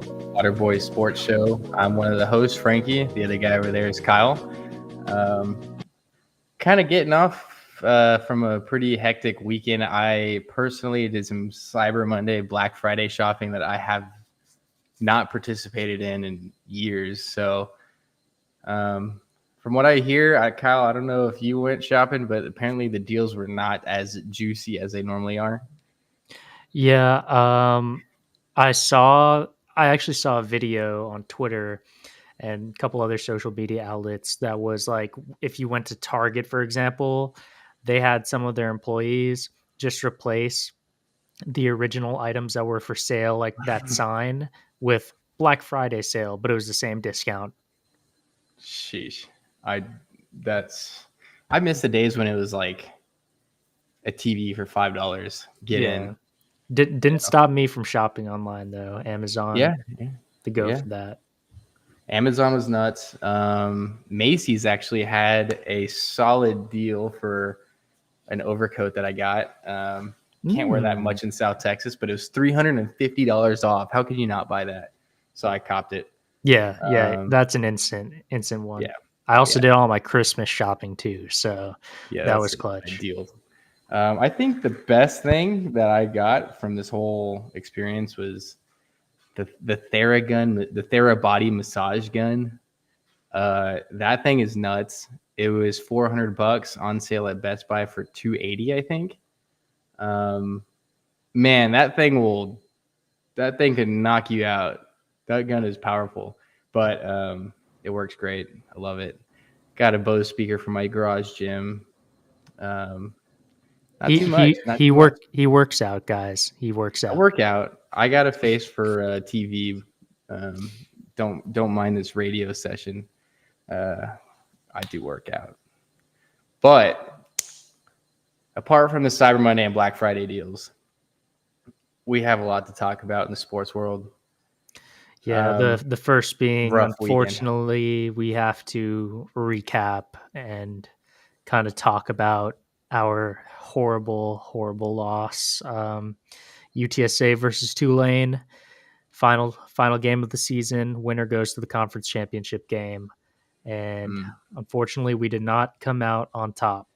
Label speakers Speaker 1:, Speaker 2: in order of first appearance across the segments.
Speaker 1: Waterboy Sports Show. I'm one of the hosts, Frankie. The other guy over there is Kyle. Kind of getting off from a pretty hectic weekend. I personally did some Cyber Monday, Black Friday shopping that I have not participated in years. So, from what I hear, Kyle, I don't know if you went shopping, but apparently the deals were not as juicy as they normally are.
Speaker 2: Yeah, I actually saw a video on Twitter and a couple other social media outlets that was like, if you went to Target, for example, they had some of their employees just replace the original items that were for sale, like that sign, with Black Friday sale, but it was the same discount.
Speaker 1: Sheesh. I miss the days when it was like a TV for $5. Get in.
Speaker 2: Didn't stop me from shopping online though. Amazon,
Speaker 1: Yeah,
Speaker 2: to go
Speaker 1: yeah.
Speaker 2: for that.
Speaker 1: Amazon was nuts. Macy's actually had a solid deal for an overcoat that I got. Can't wear that much in South Texas, but it was $350 off. How could you not buy that? So I copped it.
Speaker 2: Yeah, that's an instant one.
Speaker 1: Yeah,
Speaker 2: I also did all my Christmas shopping too, so
Speaker 1: yeah,
Speaker 2: that
Speaker 1: that's
Speaker 2: was clutch.
Speaker 1: ideal. I think the best thing that I got from this whole experience was the Theragun, the Therabody massage gun. That thing is nuts. It was $400 on sale at Best Buy for $280, I think. Man, that thing could knock you out. That gun is powerful, but it works great. I love it. Got a Bose speaker for my garage gym. Not too much.
Speaker 2: He works out, guys. He works out.
Speaker 1: I work out. I got a face for TV. Don't mind this radio session. I do work out. But apart from the Cyber Monday and Black Friday deals, we have a lot to talk about in the sports world.
Speaker 2: Yeah, the first being, unfortunately,
Speaker 1: weekend.
Speaker 2: We have to recap and kind of talk about our horrible loss. UTSA versus Tulane, final game of the season. Winner goes to the conference championship game, and unfortunately, we did not come out on top.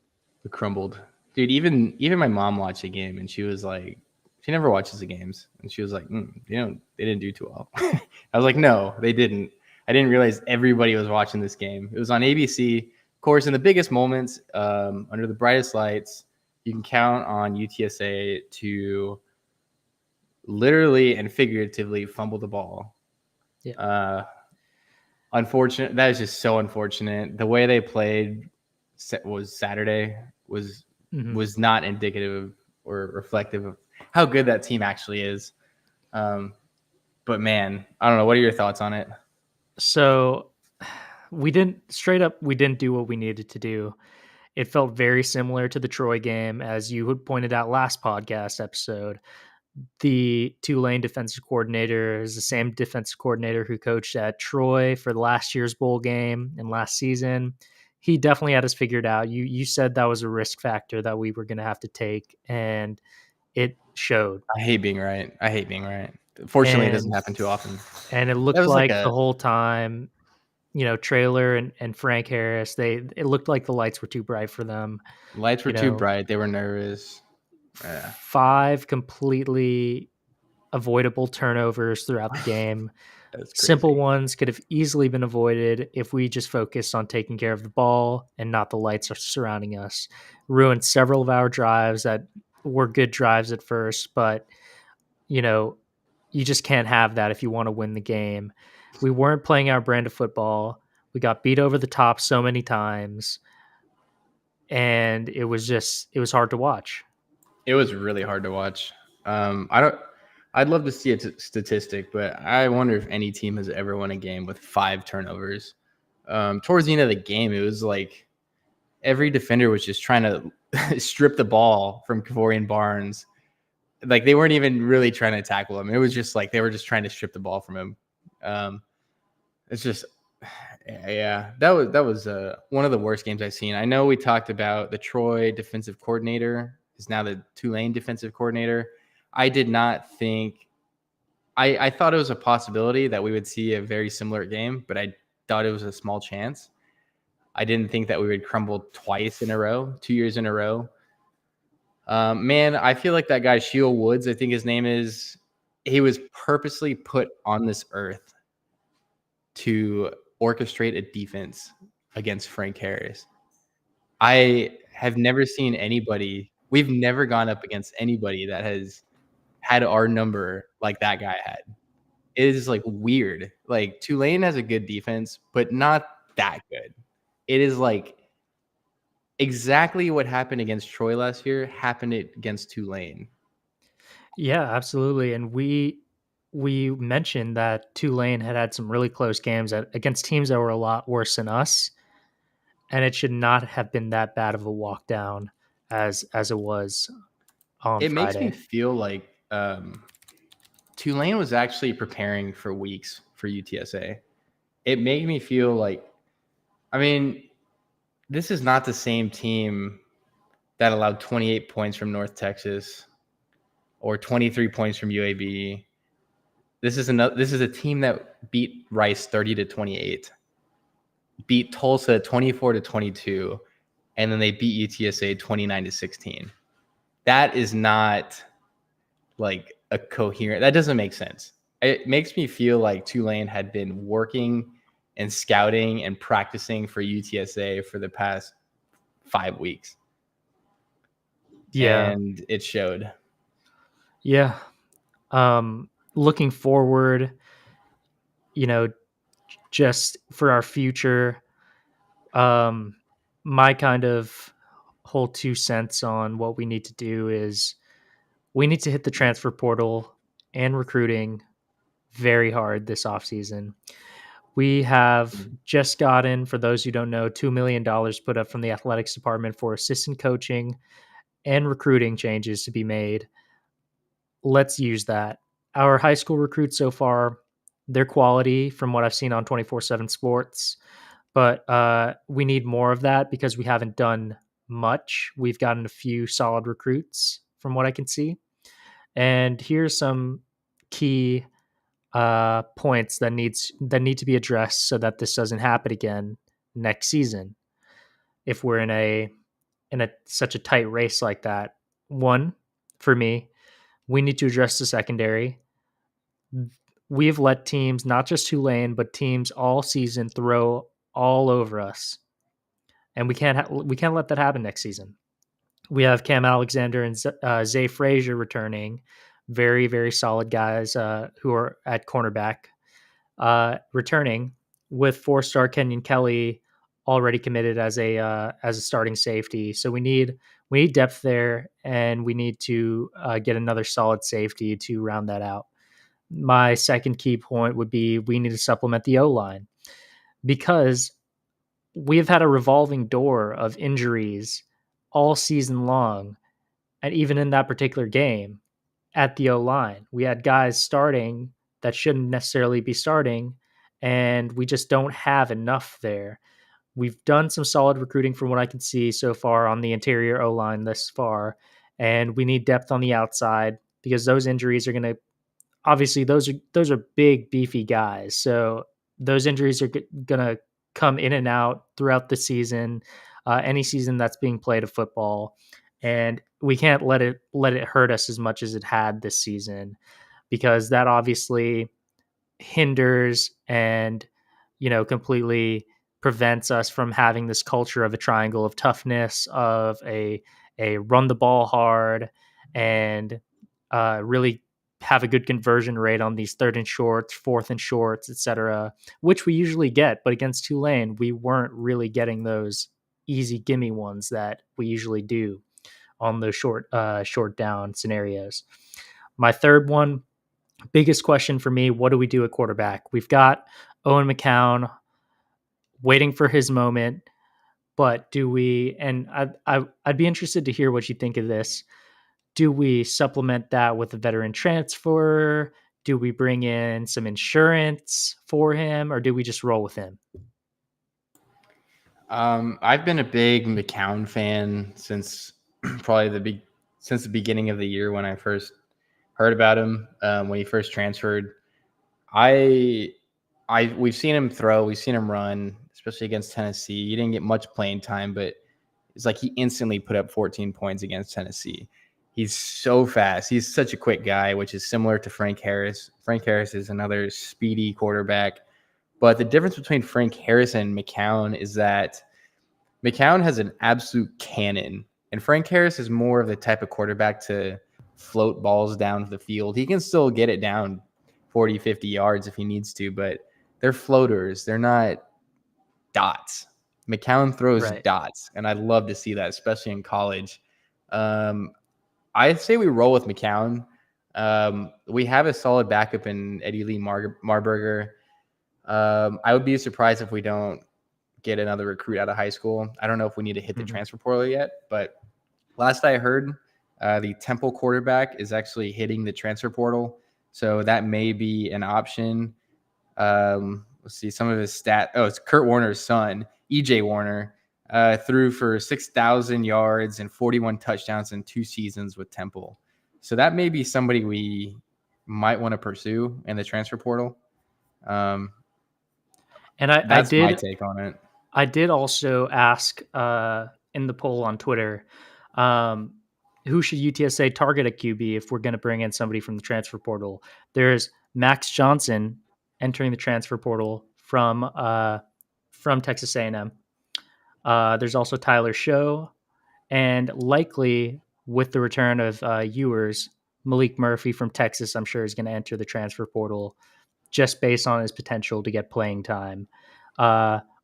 Speaker 1: We crumbled, dude. Even my mom watched the game, and she was like, she never watches the games, and she was like, they didn't do too well. I was like, no, they didn't. I didn't realize everybody was watching this game. It was on ABC. Of course, in the biggest moments, under the brightest lights, you can count on UTSA to literally and figuratively fumble the ball.
Speaker 2: Yeah.
Speaker 1: Unfortunate. That is just so unfortunate. The way they played was Saturday was not indicative or reflective of how good that team actually is. But man, I don't know. What are your thoughts on it?
Speaker 2: So we didn't do what we needed to do. It felt very similar to the Troy game, as you had pointed out last podcast episode. The Tulane defensive coordinator is the same defensive coordinator who coached at Troy for last year's bowl game and last season. He definitely had us figured out. You said that was a risk factor that we were going to have to take, and it showed.
Speaker 1: I hate being right. Fortunately, it doesn't happen too often.
Speaker 2: And it looked like the whole time, Traylor and Frank Harris, it looked like the lights were too bright for them.
Speaker 1: Lights were too bright. They were nervous.
Speaker 2: 5 completely avoidable turnovers throughout the game. Simple ones could have easily been avoided if we just focused on taking care of the ball and not the lights surrounding us. Ruined several of our drives that were good drives at first, but you just can't have that if you want to win the game. We weren't playing our brand of football. We got beat over the top so many times, and it was hard to watch.
Speaker 1: It was really hard to watch. I'd love to see a statistic, but I wonder if any team has ever won a game with 5 turnovers. Towards the end of the game, it was like every defender was just trying to strip the ball from Kavorian Barnes. Like, they weren't even really trying to tackle him. It was just like they were just trying to strip the ball from him. It's just, yeah, that was one of the worst games I've seen. I know we talked about the Troy defensive coordinator is now the Tulane defensive coordinator. I did not think I thought it was a possibility that we would see a very similar game, but I thought it was a small chance. I didn't think that we would crumble twice in a row, 2 years in a row. Man, I feel like that guy, Sheil Woods, I think his name is, he was purposely put on this earth to orchestrate a defense against Frank Harris. I have never seen anybody, we've never gone up against anybody that has had our number like that guy had. It is like weird. Like Tulane has a good defense, but not that good. It is like exactly what happened against Troy last year happened against Tulane.
Speaker 2: Yeah, absolutely. And we mentioned that Tulane had some really close games against teams that were a lot worse than us, and it should not have been that bad of a walk down as it was on
Speaker 1: It makes me
Speaker 2: Friday.
Speaker 1: feel like Tulane was actually preparing for weeks for UTSA. It made me feel like, I mean, this is not the same team that allowed 28 points from North Texas or 23 points from UAB. This is a team that beat Rice 30-28, beat Tulsa 24-22, and then they beat UTSA 29-16. That is not like a coherent. That doesn't make sense. It makes me feel like Tulane had been working and scouting and practicing for UTSA for the past 5 weeks,
Speaker 2: Yeah.
Speaker 1: and it showed.
Speaker 2: Yeah. Looking forward, you know, just for our future, um, my kind of whole 2 cents on what we need to do is we need to hit the transfer portal and recruiting very hard this offseason. We have just gotten, for those who don't know, $2 million put up from the athletics department for assistant coaching and recruiting changes to be made. Let's use that. Our high school recruits so far, their quality from what I've seen on 24/7 Sports, but we need more of that because we haven't done much. We've gotten a few solid recruits from what I can see. And here's some key points that need to be addressed so that this doesn't happen again next season. If we're in a such a tight race like that, one for me, we need to address the secondary. We've let teams, not just Tulane, but teams all season throw all over us, and we can't let that happen next season. We have Cam Alexander and Zay Frazier returning, very solid guys who are at cornerback, returning with 4-star Kenyon Kelly already committed as a starting safety. So we need depth there, and we need to get another solid safety to round that out. My second key point would be we need to supplement the O line because we have had a revolving door of injuries all season long, and even in that particular game at the O line, we had guys starting that shouldn't necessarily be starting, and we just don't have enough there. We've done some solid recruiting from what I can see so far on the interior O line this far, and we need depth on the outside because those injuries are going to obviously those are big beefy guys. So those injuries are going to come in and out throughout the season, any season that's being played of football, and we can't let it hurt us as much as it had this season because that obviously hinders and completely prevents us from having this culture of a triangle of toughness, of a run the ball hard, and really have a good conversion rate on these third and shorts, fourth and shorts, etc., which we usually get. But against Tulane, we weren't really getting those easy gimme ones that we usually do on those short down scenarios. My third one, biggest question for me, what do we do at quarterback? We've got Owen McCown waiting for his moment, but do we, and I'd be interested to hear what you think of this. Do we supplement that with a veteran transfer? Do we bring in some insurance for him, or do we just roll with him?
Speaker 1: I've been a big McCown fan since probably since the beginning of the year when I first Heard about him when he first transferred. I we've seen him throw, we've seen him run, especially against Tennessee. He didn't get much playing time, but it's like he instantly put up 14 points against Tennessee. He's so fast. He's such a quick guy, which is similar to Frank Harris. Frank Harris is another speedy quarterback. But the difference between Frank Harris and McCown is that McCown has an absolute cannon, and Frank Harris is more of the type of quarterback to float balls down the field. He can still get it down 40, 50 yards if he needs to, but they're floaters. They're not dots. McCown throws
Speaker 2: Right.
Speaker 1: dots, and I'd love to see that, especially in college. I'd say we roll with McCown. We have a solid backup in Eddie Lee Marburger. I would be surprised if we don't get another recruit out of high school. I don't know if we need to hit the transfer portal yet, but last I heard, the Temple quarterback is actually hitting the transfer portal. So that may be an option. Let's see some of his stat. Oh, it's Kurt Warner's son, EJ Warner, threw for 6,000 yards and 41 touchdowns in 2 seasons with Temple. So that may be somebody we might want to pursue in the transfer portal.
Speaker 2: And
Speaker 1: That's my take on it.
Speaker 2: I did also ask in the poll on Twitter, who should UTSA target at QB if we're going to bring in somebody from the transfer portal? There's Max Johnson entering the transfer portal from Texas A&M. There's also Tyler Show, and likely with the return of Ewers, Malik Murphy from Texas, I'm sure is going to enter the transfer portal just based on his potential to get playing time.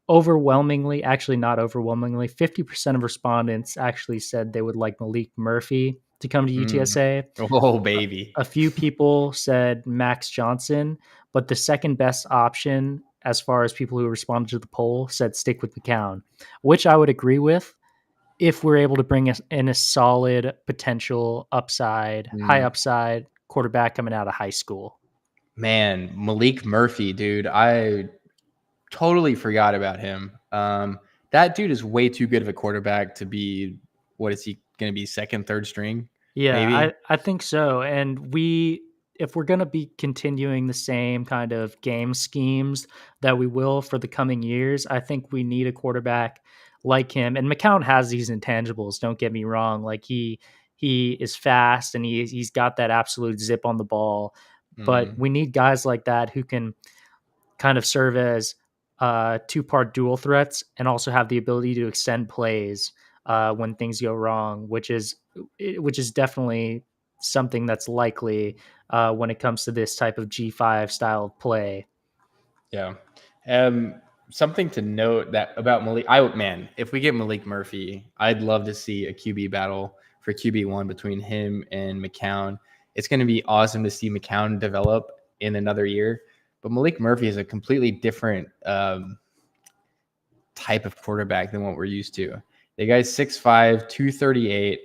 Speaker 2: Overwhelmingly, actually not overwhelmingly, 50% of respondents actually said they would like Malik Murphy to come to UTSA.
Speaker 1: Oh, baby.
Speaker 2: A few people said Max Johnson, but the second best option, as far as people who responded to the poll, said stick with McCown, which I would agree with if we're able to bring in a solid potential upside, high upside quarterback coming out of high school.
Speaker 1: Man, Malik Murphy, dude, I totally forgot about him. That dude is way too good of a quarterback to be, what is he going to be, second, third string?
Speaker 2: Yeah,
Speaker 1: maybe?
Speaker 2: I think so. And if we're going to be continuing the same kind of game schemes that we will for the coming years, I think we need a quarterback like him. And McCown has these intangibles, don't get me wrong. Like he is fast and he's got that absolute zip on the ball. But we need guys like that who can kind of serve as two-part dual threats and also have the ability to extend plays when things go wrong, which is definitely something that's likely when it comes to this type of G5 style of play.
Speaker 1: Yeah. Something to note that about Malik, if we get Malik Murphy, I'd love to see a QB battle for QB1 between him and McCown. It's going to be awesome to see McCown develop in another year. But Malik Murphy is a completely different type of quarterback than what we're used to. The guy's 6'5", 238.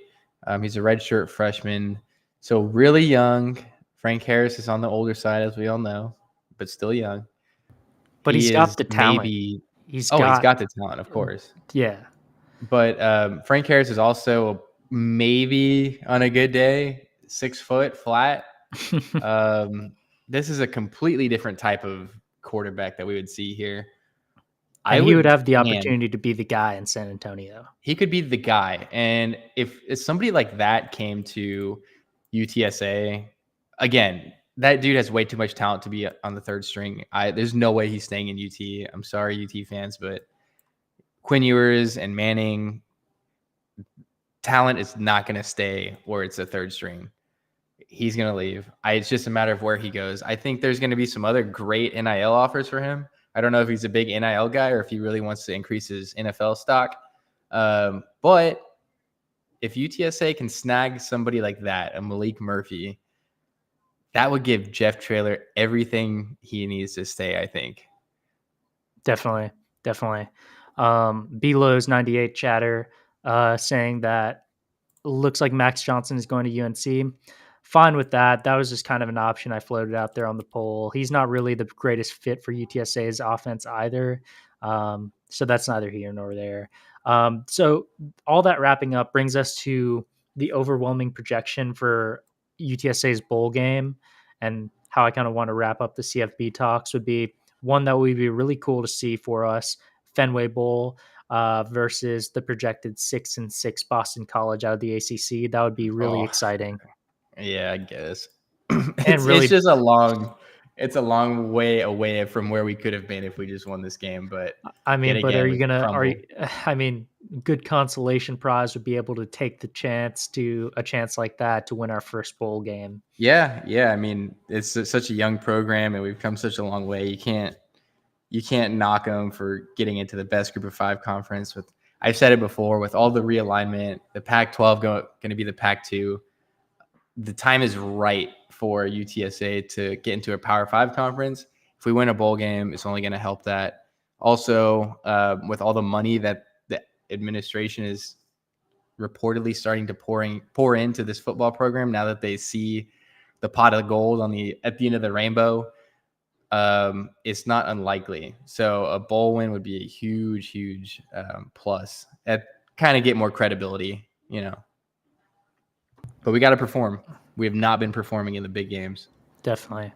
Speaker 1: He's a redshirt freshman. So really young. Frank Harris is on the older side, as we all know, but still young.
Speaker 2: But he's got the talent.
Speaker 1: He's got the talent, of course.
Speaker 2: Yeah.
Speaker 1: But Frank Harris is also maybe on a good day 6 foot flat. This is a completely different type of quarterback that we would see here.
Speaker 2: And he would have the opportunity to be the guy in San Antonio.
Speaker 1: He could be the guy. And if somebody like that came to UTSA, again, that dude has way too much talent to be on the third string. There's no way he's staying in UT. I'm sorry, UT fans, but Quinn Ewers and Manning, talent is not going to stay where it's a third string. He's going to leave. It's just a matter of where he goes. I think there's going to be some other great NIL offers for him. I don't know if he's a big NIL guy or if he really wants to increase his NFL stock. But if UTSA can snag somebody like that, a Malik Murphy, that would give Jeff Traylor everything he needs to stay, I think.
Speaker 2: Definitely. B-Lowe's 98 chatter saying that looks like Max Johnson is going to UNC. Fine with that. That was just kind of an option I floated out there on the poll. He's not really the greatest fit for UTSA's offense either. So that's neither here nor there. So all that wrapping up brings us to the overwhelming projection for UTSA's bowl game and how I kind of want to wrap up the CFB talks would be one that would be really cool to see for us, Fenway Bowl versus the projected 6-6 Boston College out of the ACC. That would be really
Speaker 1: Oh,
Speaker 2: exciting.
Speaker 1: yeah, I guess.
Speaker 2: And
Speaker 1: It's
Speaker 2: really,
Speaker 1: just it's a long way away from where we could have been if we just won this game. But
Speaker 2: I mean,
Speaker 1: yet
Speaker 2: but are
Speaker 1: again,
Speaker 2: you
Speaker 1: we
Speaker 2: gonna? Are
Speaker 1: crumbled.
Speaker 2: you? I mean, good consolation prize would be able to take a chance like that to win our first bowl game.
Speaker 1: Yeah, yeah. I mean, it's such a young program, and we've come such a long way. You can't knock them for getting into the best Group of 5 conference. With I've said it before, with all the realignment, the Pac-12 going to be the Pac-2. The time is right for UTSA to get into a Power 5 conference. If we win a bowl game, it's only going to help that. Also, with all the money that the administration is reportedly starting to pour into this football program, now that they see the pot of gold at the end of the rainbow, it's not unlikely. So a bowl win would be a huge plus. At kind of get more credibility, But we got to perform. We have not been performing in the big games.
Speaker 2: Definitely.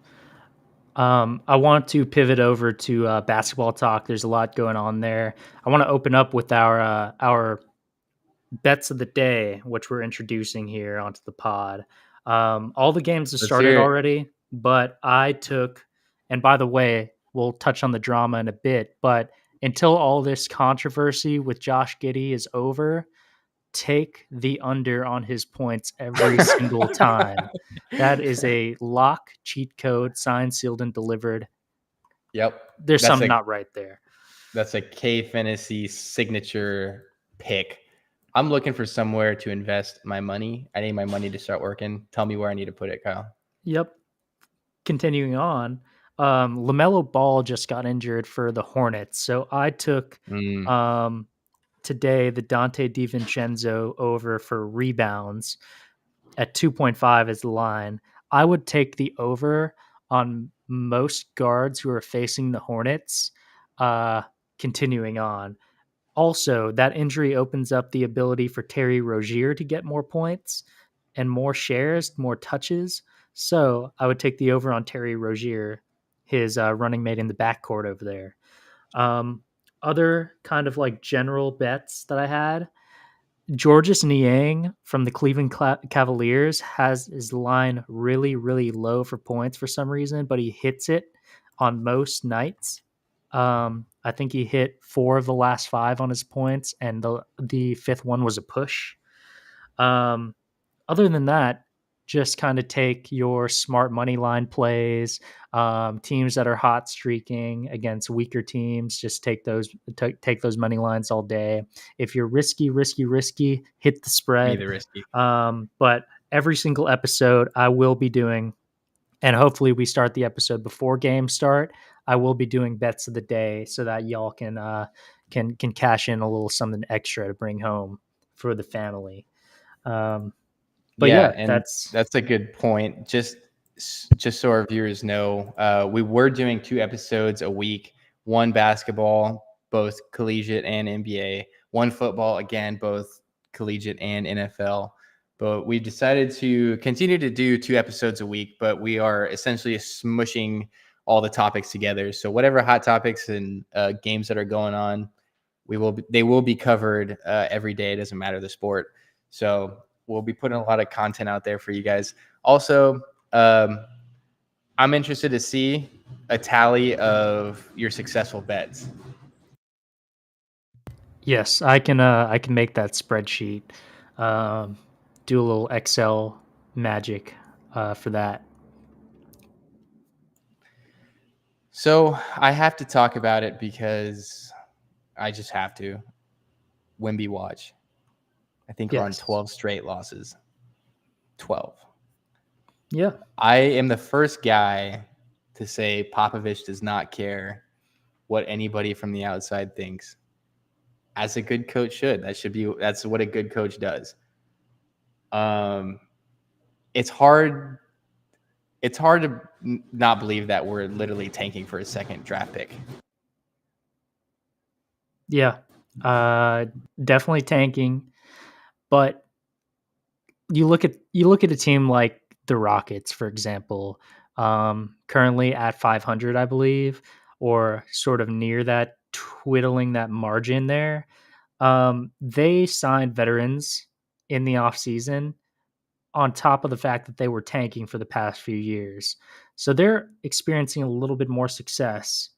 Speaker 2: I want to pivot over to basketball talk. There's a lot going on there. I want to open up with our bets of the day, which we're introducing here onto the pod. All the games have
Speaker 1: Let's
Speaker 2: started
Speaker 1: hear it.
Speaker 2: already, but I took, and by the way, we'll touch on the drama in a bit, but until all this controversy with Josh Giddey is over, take the under on his points every single time. That is a lock cheat code, signed, sealed, and delivered.
Speaker 1: Yep.
Speaker 2: There's something not right there.
Speaker 1: That's a K Fantasy signature pick. I'm looking for somewhere to invest my money. I need my money to start working. Tell me where I need to put it, Kyle.
Speaker 2: Yep. Continuing on, LaMelo Ball just got injured for the Hornets. So I took today the Dante DiVincenzo over for rebounds at 2.5 as the line. I would take the over on most guards who are facing the Hornets. Continuing on. Also, that injury opens up the ability for Terry Rozier to get more points and more shares, more touches. So I would take the over on Terry Rozier, his running mate in the backcourt over there. Other kind of like general bets that I had, Georges Niang from the Cleveland Cavaliers has his line really, really low for points for some reason, but he hits it on most nights. I think he hit 4 of the last 5 on his points, and the fifth one was a push. Other than that, just kind of take your smart money line plays, teams that are hot streaking against weaker teams. Just take those money lines all day. If you're risky, hit the spread.
Speaker 1: Me the risky.
Speaker 2: But every single episode, I will be doing, and hopefully we start the episode before games start. I will be doing bets of the day so that y'all can cash in a little something extra to bring home for the family. But yeah,
Speaker 1: and that's a good point. Just so our viewers know, we were doing 2 episodes a week, one basketball, both collegiate and NBA, one football, again, both collegiate and NFL. But we decided to continue to do 2 episodes a week, but we are essentially smushing all the topics together. So whatever hot topics and games that are going on, they will be covered every day. It doesn't matter the sport. So we'll be putting a lot of content out there for you guys. Also, I'm interested to see a tally of your successful bets.
Speaker 2: Yes, I can make that spreadsheet. Do a little Excel magic for that.
Speaker 1: So I have to talk about it because I just have to. Wimby watch. I think we're on 12 straight losses. 12.
Speaker 2: Yeah.
Speaker 1: I am the first guy to say Popovich does not care what anybody from the outside thinks. As a good coach should. That's what a good coach does. It's hard to not believe that we're literally tanking for a second draft pick.
Speaker 2: Yeah. Definitely tanking. But you look at a team like the Rockets, for example, currently at 500, I believe, or sort of near that, twiddling that margin there. They signed veterans in the offseason on top of the fact that they were tanking for the past few years. So they're experiencing a little bit more success.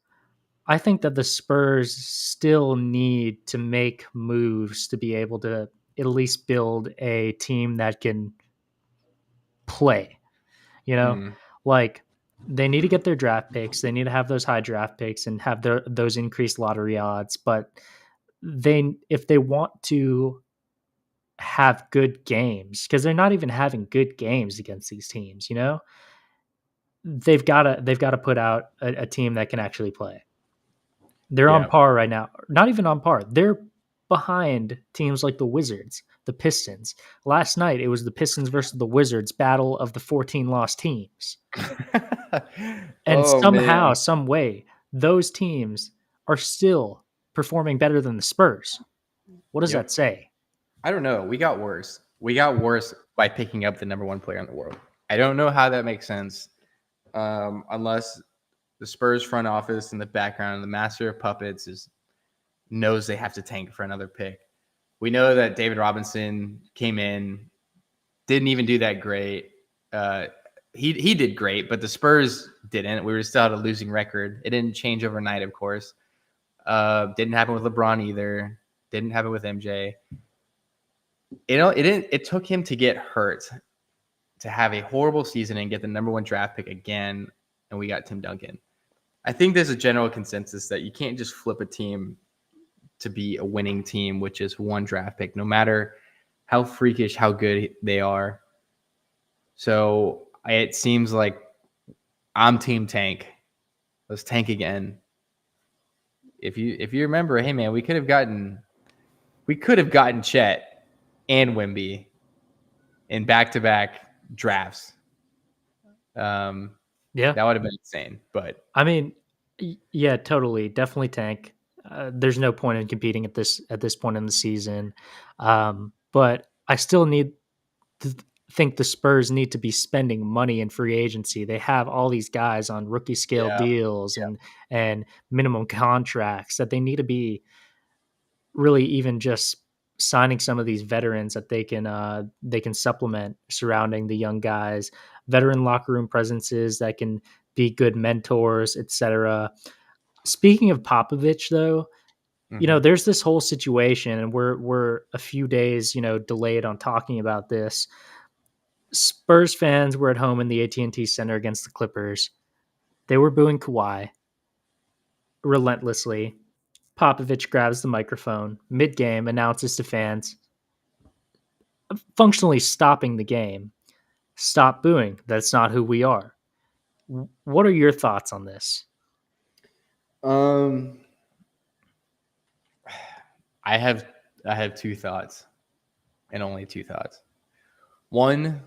Speaker 2: I think that the Spurs still need to make moves to be able to at least build a team that can play, you know?
Speaker 1: Mm,
Speaker 2: Like they need to get their draft picks. They need to have those high draft picks and have those increased lottery odds, but if they want to have good games, because they're not even having good games against these teams, you know? They've got to put out a team that can actually play. They're on
Speaker 1: yeah.
Speaker 2: par right now. Not even on par. They're behind teams like the Wizards, the Pistons. Last night it was the Pistons versus the Wizards battle of the 14 lost teams. And
Speaker 1: Oh
Speaker 2: somehow,
Speaker 1: man.
Speaker 2: some way, those teams are still performing better than the Spurs. What does that
Speaker 1: Yep.
Speaker 2: say?
Speaker 1: I don't know. We got worse. We got worse by picking up the number one player in the world. I don't know how that makes sense, unless the Spurs front office in the background, the master of puppets, knows they have to tank for another pick. We know that David Robinson came in, didn't even do that great. He did great, but the Spurs didn't. We were still at a losing record. It didn't change overnight, of course. Didn't happen with LeBron either. Didn't happen with MJ. It didn't. It took him to get hurt, to have a horrible season and get the number one draft pick again, and we got Tim Duncan. I think there's a general consensus that you can't just flip a team to be a winning team with just one draft pick, no matter how freakish, how good they are. So it seems like I'm team tank. Let's tank again. If you remember, hey man, we could have gotten Chet and Wemby in back-to-back drafts.
Speaker 2: Yeah.
Speaker 1: That would have been insane. But
Speaker 2: I mean, yeah, totally, definitely tank. There's no point in competing at this point in the season, but I still think the Spurs need to be spending money in free agency. They have all these guys on rookie scale
Speaker 1: yeah,
Speaker 2: deals
Speaker 1: yeah.
Speaker 2: and minimum contracts that they need to be really even just signing some of these veterans that they can supplement surrounding the young guys, veteran locker room presences that can be good mentors, etc. Speaking of Popovich, though,
Speaker 1: Mm-hmm.
Speaker 2: there's this whole situation, and we're a few days, delayed on talking about this. Spurs fans were at home in the AT&T Center against the Clippers. They were booing Kawhi relentlessly. Popovich grabs the microphone mid-game, announces to fans, functionally stopping the game, "Stop booing. That's not who we are." What are your thoughts on this?
Speaker 1: Um, I have two thoughts, and only two thoughts. One,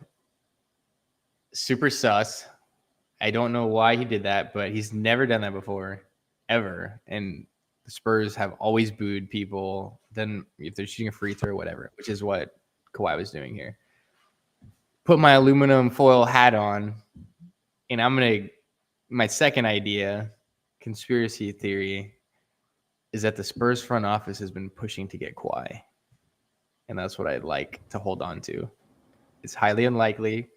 Speaker 1: super sus. I don't know why he did that, but he's never done that before, ever. And the Spurs have always booed people. Then if they're shooting a free throw or whatever, which is what Kawhi was doing here. Put my aluminum foil hat on, and my second idea, conspiracy theory, is that the Spurs front office has been pushing to get Kawhi. And that's what I'd like to hold on to. It's highly unlikely,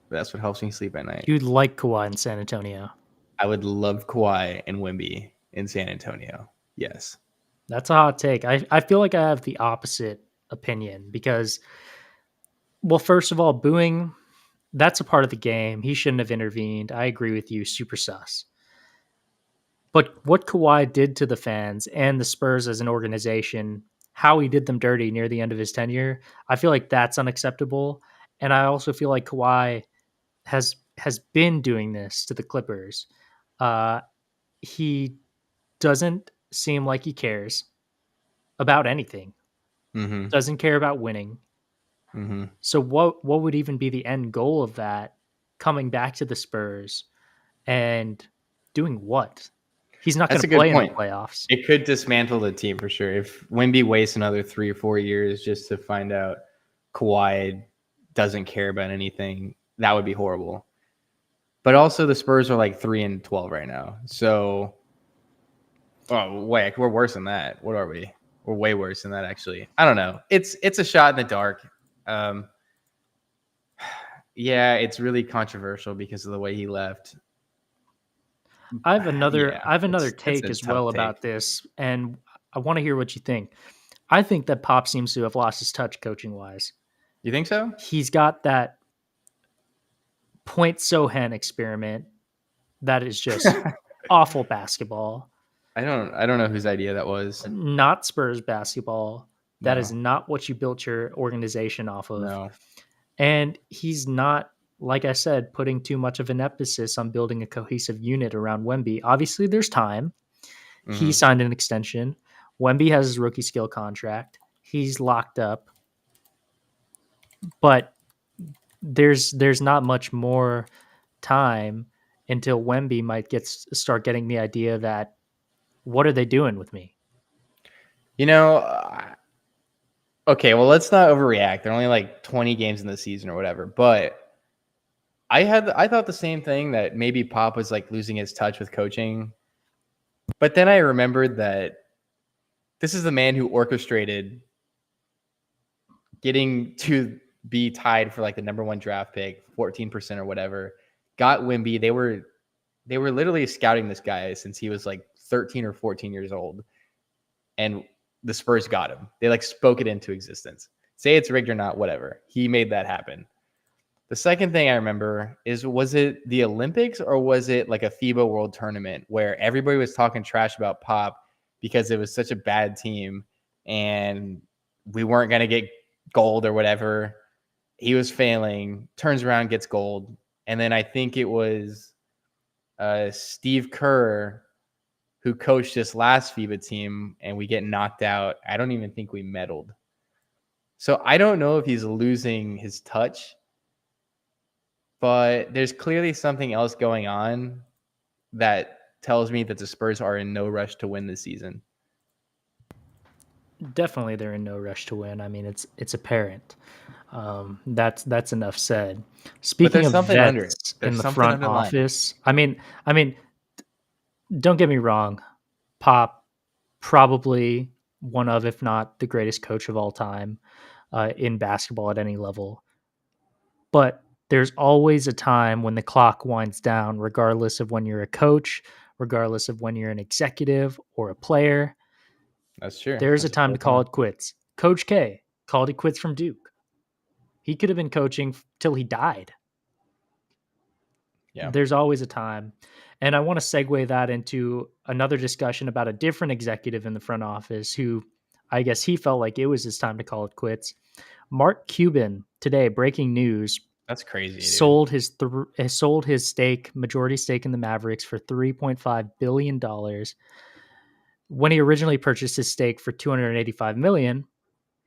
Speaker 1: but that's what helps me sleep at night.
Speaker 2: You'd like Kawhi in San Antonio.
Speaker 1: I would love Kawhi and Wemby in San Antonio. Yes.
Speaker 2: That's a hot take. I feel like I have the opposite opinion because, well, first of all, booing, that's a part of the game. He shouldn't have intervened. I agree with you. Super sus. But what Kawhi did to the fans and the Spurs as an organization, how he did them dirty near the end of his tenure, I feel like that's unacceptable. And I also feel like Kawhi has been doing this to the Clippers. He doesn't seem like he cares about anything.
Speaker 1: Mm-hmm.
Speaker 2: Doesn't care about winning.
Speaker 1: Mm-hmm.
Speaker 2: So what would even be the end goal of that? Coming back to the Spurs and doing what? He's not going
Speaker 1: That's
Speaker 2: to
Speaker 1: a good
Speaker 2: play in the
Speaker 1: point.
Speaker 2: playoffs.
Speaker 1: It could dismantle the team for sure. If Wemby wastes another 3 or 4 years just to find out Kawhi doesn't care about anything, that would be horrible. But also the Spurs are like 3-12 right now. So, oh wait, we're worse than that. What are we? We're way worse than that, actually. I don't know. It's a shot in the dark. Yeah, it's really controversial because of the way he left.
Speaker 2: I have another
Speaker 1: Yeah,
Speaker 2: I have another
Speaker 1: it's
Speaker 2: take
Speaker 1: a
Speaker 2: as well
Speaker 1: tough take.
Speaker 2: about this, and I want to hear what you think. I think that Pop seems to have lost his touch coaching wise.
Speaker 1: You think so?
Speaker 2: He's got that point Sohan experiment that is just awful basketball.
Speaker 1: I don't know whose idea that was.
Speaker 2: Not Spurs basketball. That is
Speaker 1: No,
Speaker 2: not what you built your organization off of.
Speaker 1: no.
Speaker 2: And he's not, like I said, putting too much of an emphasis on building a cohesive unit around Wemby. Obviously, there's time. He
Speaker 1: Mm-hmm.
Speaker 2: signed an extension. Wemby has his rookie skill contract. He's locked up. But there's not much more time until Wemby might start getting the idea that what are they doing with me?
Speaker 1: You know, okay, well, let's not overreact. They're only like 20 games in the season or whatever. But I thought the same thing, that maybe Pop was like losing his touch with coaching. But then I remembered that this is the man who orchestrated getting to be tied for like the number 1 draft pick, 14% or whatever. Got Wimby. They were literally scouting this guy since he was like 13 or 14 years old. And the Spurs got him. They like spoke it into existence. Say it's rigged or not, whatever. He made that happen. The second thing I remember is, was it the Olympics or was it like a FIBA World Tournament where everybody was talking trash about Pop because it was such a bad team and we weren't going to get gold or whatever. He was failing, turns around, gets gold. And then I think it was Steve Kerr who coached this last FIBA team and we get knocked out. I don't even think we medaled. So I don't know if he's losing his touch, but there's clearly something else going on that tells me that the Spurs are in no rush to win this season.
Speaker 2: Definitely, they're in no rush to win. I mean, it's apparent. That's enough said.
Speaker 1: But
Speaker 2: Speaking
Speaker 1: there's
Speaker 2: of
Speaker 1: something under it.
Speaker 2: vets in
Speaker 1: There's
Speaker 2: the
Speaker 1: something
Speaker 2: front
Speaker 1: underlying.
Speaker 2: office, I mean, don't get me wrong. Pop, probably one of, if not the greatest coach of all time in basketball at any level. But there's always a time when the clock winds down, regardless of when you're a coach, regardless of when you're an executive or a player.
Speaker 1: That's true.
Speaker 2: There's a
Speaker 1: That's a
Speaker 2: time
Speaker 1: fair
Speaker 2: to call
Speaker 1: point.
Speaker 2: it quits. Coach K called it quits from Duke. He could have been coaching till he died.
Speaker 1: Yeah.
Speaker 2: There's always a time. And I want to segue that into another discussion about a different executive in the front office who I guess he felt like it was his time to call it quits. Mark Cuban today, breaking news,
Speaker 1: That's crazy, dude.
Speaker 2: sold his majority stake in the Mavericks for $3.5 billion. When he originally purchased his stake for $285 million,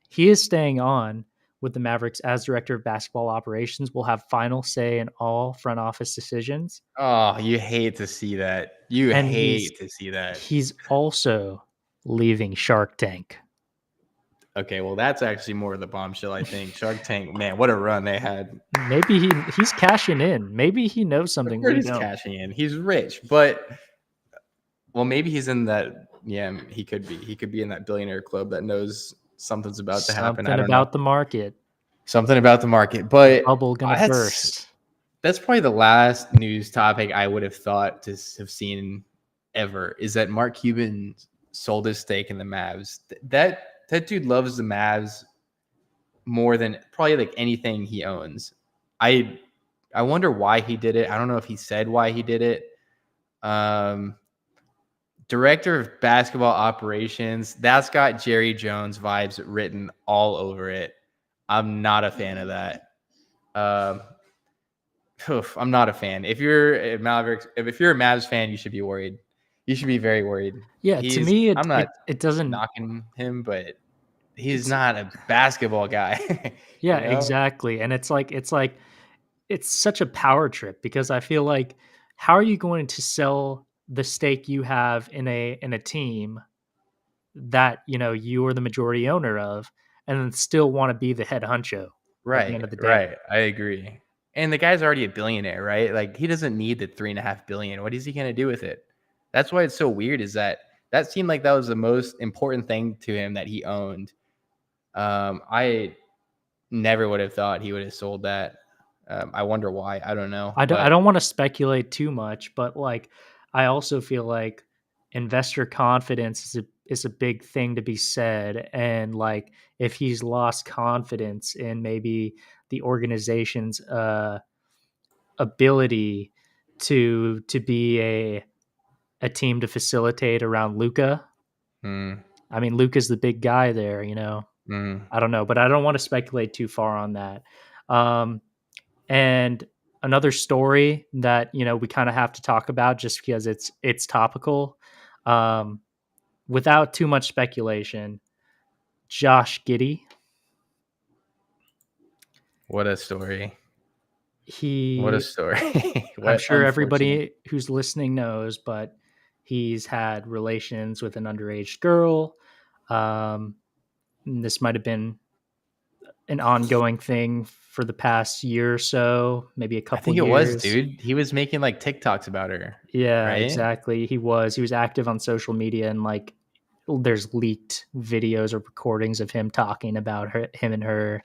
Speaker 2: he is staying on with the Mavericks as director of basketball operations. Will have final say in all front office decisions,
Speaker 1: Oh, you hate to see that. You
Speaker 2: and he's
Speaker 1: hate to see that.
Speaker 2: he's also leaving Shark Tank.
Speaker 1: Okay, well, that's actually more of the bombshell, I think. Shark Tank, man, what a run they had.
Speaker 2: Maybe he's cashing in. Maybe he knows
Speaker 1: Of
Speaker 2: something
Speaker 1: course
Speaker 2: we
Speaker 1: he's
Speaker 2: don't.
Speaker 1: cashing in. He's rich, but well, maybe he's in that. Yeah, he could be. He could be in that billionaire club that knows something's about to happen. I
Speaker 2: Something
Speaker 1: don't know.
Speaker 2: about the market.
Speaker 1: Something about the market,
Speaker 2: The
Speaker 1: but
Speaker 2: bubble gonna
Speaker 1: that's
Speaker 2: burst.
Speaker 1: that's probably the last news topic I would have thought to have seen ever, is that Mark Cuban sold his stake in the Mavs. That dude loves the Mavs more than probably like anything he owns. I I wonder why he did it. I don't know if he said why he did it. Um, Director of basketball operations, that's got Jerry Jones vibes written all over it. I'm not a fan of that. Um, I'm not a fan. If you're a Mavericks, if you're a Mavs fan, you should be worried. You should be very worried.
Speaker 2: Yeah, to me
Speaker 1: I'm
Speaker 2: it
Speaker 1: not
Speaker 2: it, it doesn't.
Speaker 1: knocking him, but he's
Speaker 2: It's
Speaker 1: not a basketball guy.
Speaker 2: yeah,
Speaker 1: you know?
Speaker 2: exactly. And it's such a power trip because I feel like how are you going to sell the stake you have in a team that you are the majority owner of, and then still want to be the head honcho at the
Speaker 1: Right,
Speaker 2: end of the day?
Speaker 1: right. I agree. And the guy's already a billionaire, right? Like he doesn't need the 3.5 billion. What is he gonna do with it? That's why it's so weird. Is that seemed like that was the most important thing to him that he owned. I never would have thought he would have sold that. I wonder why. I don't know,
Speaker 2: I
Speaker 1: but
Speaker 2: don't want to speculate too much, but like I also feel like investor confidence is a big thing to be said, and like if he's lost confidence in maybe the organization's ability to be a team to facilitate around Luca.
Speaker 1: mm,
Speaker 2: I mean, Luca's the big guy there, you know.
Speaker 1: mm.
Speaker 2: I don't know, but I don't want to speculate too far on that. Um, And another story that, you know, we kind of have to talk about just because it's topical. Um, Without too much speculation, Josh Giddey,
Speaker 1: What a story! What a
Speaker 2: he
Speaker 1: story!
Speaker 2: I'm
Speaker 1: What
Speaker 2: sure
Speaker 1: unfortunate.
Speaker 2: everybody who's listening knows, but he's had relations with an underage girl. Um, this might have been an ongoing thing for the past year or so, maybe a
Speaker 1: I
Speaker 2: couple
Speaker 1: think it was,
Speaker 2: years.
Speaker 1: dude. He was making like TikToks about her,
Speaker 2: Yeah,
Speaker 1: right?
Speaker 2: exactly. He was active on social media, and like there's leaked videos or recordings of him talking about him and her.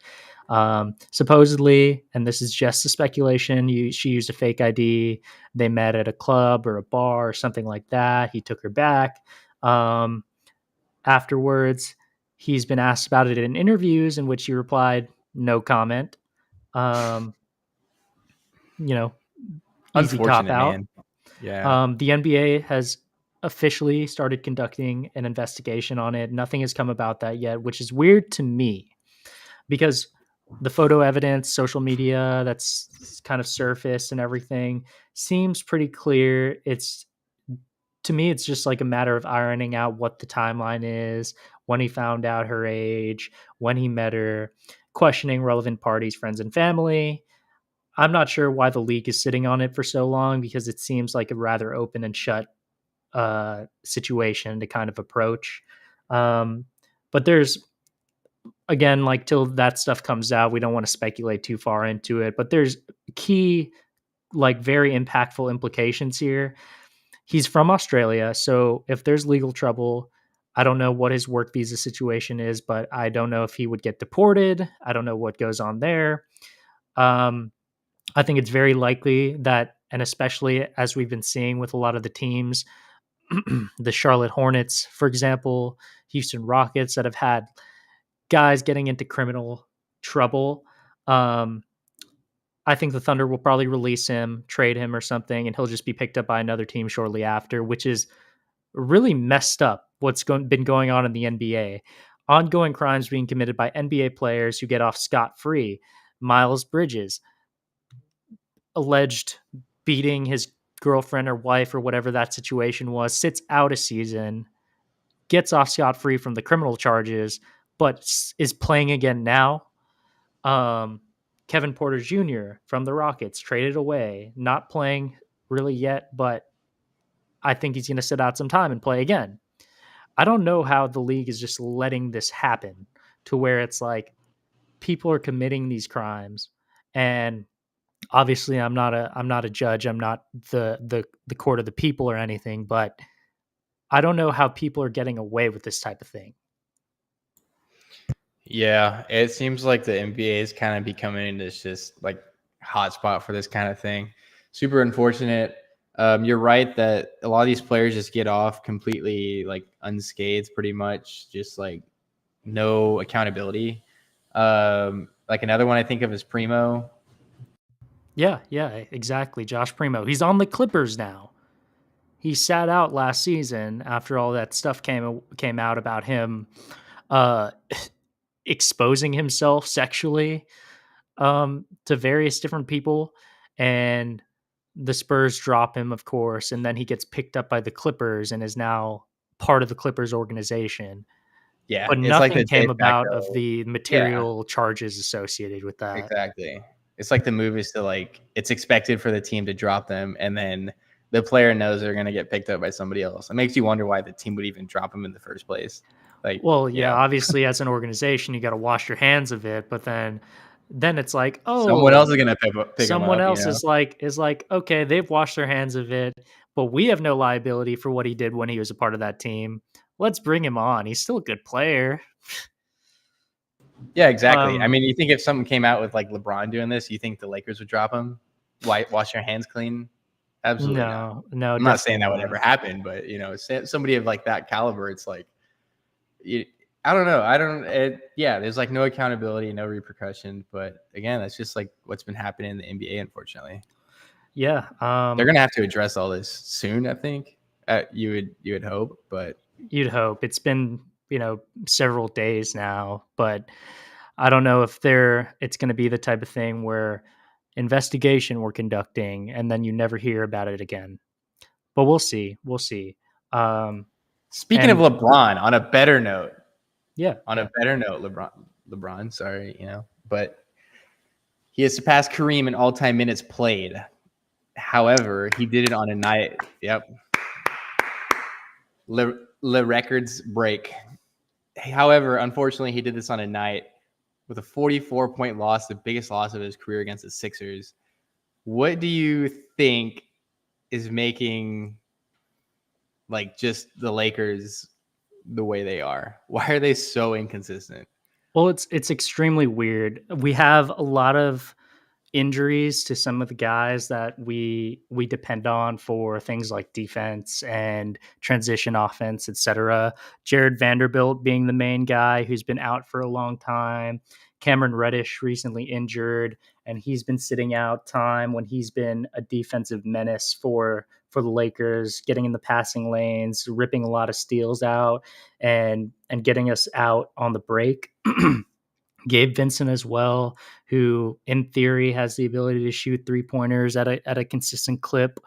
Speaker 2: Supposedly, and this is just a speculation, she used a fake ID. They met at a club or a bar or something like that. He took her back. Um, Afterwards, he's been asked about it in interviews in which he replied, "No comment." Um, you know, easy cop
Speaker 1: Unfortunate,
Speaker 2: out.
Speaker 1: man. Yeah.
Speaker 2: The NBA has officially started conducting an investigation on it. Nothing has come about that yet, which is weird to me because the photo evidence, social media that's kind of surfaced and everything seems pretty clear. It's to me, it's just like a matter of ironing out what the timeline is, when he found out her age, when he met her, questioning relevant parties, friends, and family. I'm not sure why the league is sitting on it for so long because it seems like a rather open and shut situation to kind of approach. Um, but there's again, like till that stuff comes out, we don't want to speculate too far into it. But there's key, like very impactful implications here. He's from Australia, so if there's legal trouble, I don't know what his work visa situation is, but I don't know if he would get deported. I don't know what goes on there. Um, I think it's very likely that, and especially as we've been seeing with a lot of the teams, the Charlotte Hornets, for example, Houston Rockets that have had guys getting into criminal trouble. Um, I think the Thunder will probably release him, trade him or something, and he'll just be picked up by another team shortly after, which is really messed up been going on in the NBA. Ongoing crimes being committed by NBA players who get off scot free. Miles Bridges, alleged beating his girlfriend or wife or whatever that situation was, sits out a season, gets off scot free from the criminal charges, but is playing again now. Um, Kevin Porter Jr. from the Rockets traded away, not playing really yet, but I think he's going to sit out some time and play again. I don't know how the league is just letting this happen to where it's like people are committing these crimes, and obviously I'm not a judge, I'm not the court of the people or anything, but I don't know how people are getting away with this type of thing.
Speaker 1: Yeah, it seems like the NBA is kind of becoming this just like hotspot for this kind of thing. Super unfortunate. You're right that a lot of these players just get off completely like unscathed, pretty much, just like no accountability. Like another one I think of is Primo.
Speaker 2: Yeah, yeah, exactly. Josh Primo. He's on the Clippers now. He sat out last season after all that stuff came out about him uh exposing himself sexually to various different people, and the Spurs drop him, of course, and then he gets picked up by the Clippers and is now part of the Clippers organization.
Speaker 1: Yeah,
Speaker 2: But
Speaker 1: it's like
Speaker 2: nothing
Speaker 1: the de
Speaker 2: came about of
Speaker 1: facto.
Speaker 2: the
Speaker 1: Yeah,
Speaker 2: material charges associated with that.
Speaker 1: exactly. It's like the move is to like it's expected for the team to drop them, and then the player knows they're gonna get picked up by somebody else. It makes you wonder why the team would even drop him in the first place. Like,
Speaker 2: Well,
Speaker 1: you
Speaker 2: yeah,
Speaker 1: know,
Speaker 2: obviously as an organization, you got to wash your hands of it, but then then it's like,
Speaker 1: Someone else
Speaker 2: oh,
Speaker 1: is gonna pick him
Speaker 2: someone
Speaker 1: up, you
Speaker 2: else
Speaker 1: know?
Speaker 2: is like, okay, they've washed their hands of it, but we have no liability for what he did when he was a part of that team. Let's bring him on. He's still a good player.
Speaker 1: Yeah, exactly. I
Speaker 2: Um,
Speaker 1: mean, you think if something came out with like LeBron doing this, you think the Lakers would drop him? Why wash your hands clean? Absolutely not.
Speaker 2: no,
Speaker 1: I'm not saying
Speaker 2: definitely
Speaker 1: that would
Speaker 2: not.
Speaker 1: ever happen, but you know, somebody of like that caliber, it's like, you, I don't know. I don't. Yeah, there's like no accountability, no repercussions. But again, that's just like what's been happening in the NBA. Unfortunately,
Speaker 2: Yeah.
Speaker 1: they're gonna have to address all this soon. I think you would hope, but
Speaker 2: You'd hope. It's been, several days now, but I don't know if it's going to be the type of thing where investigation we're conducting and then you never hear about it again. But we'll see. We'll see. Um,
Speaker 1: speaking of
Speaker 2: and
Speaker 1: LeBron, on a better note,
Speaker 2: yeah, yeah.
Speaker 1: LeBron, sorry, you know, but he has surpassed Kareem in all-time minutes played. However, he did it on a night. Yep, Le records break. However, unfortunately, he did this on a night with a 44-point loss, the biggest loss of his career against the Sixers. What do you think is making like just the Lakers the way they are? Why are they so inconsistent?
Speaker 2: Well, it's extremely weird. We have a lot of injuries to some of the guys that we depend on for things like defense and transition offense, etc. Jared Vanderbilt being the main guy who's been out for a long time. Cameron Reddish recently injured, and he's been sitting out time when he's been a defensive menace for the Lakers, getting in the passing lanes, ripping a lot of steals out, and getting us out on the break. Gabe Vincent as well, who in theory has the ability to shoot 3-pointers at a consistent clip.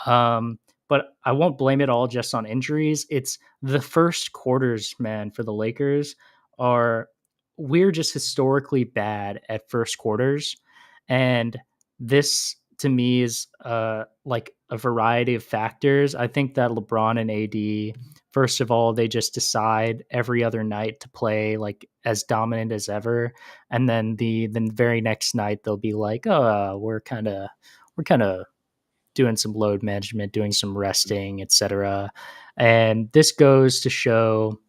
Speaker 2: Um, but I won't blame it all just on injuries. It's the first quarters, man, for the Lakers are we're just historically bad at first quarters. And this to me is like a variety of factors. I think that LeBron and AD, first of all, they just decide every other night to play like as dominant as ever, and then the very next night they'll be like, oh, we're kind of doing some load management, doing some resting, etc. And this goes to show,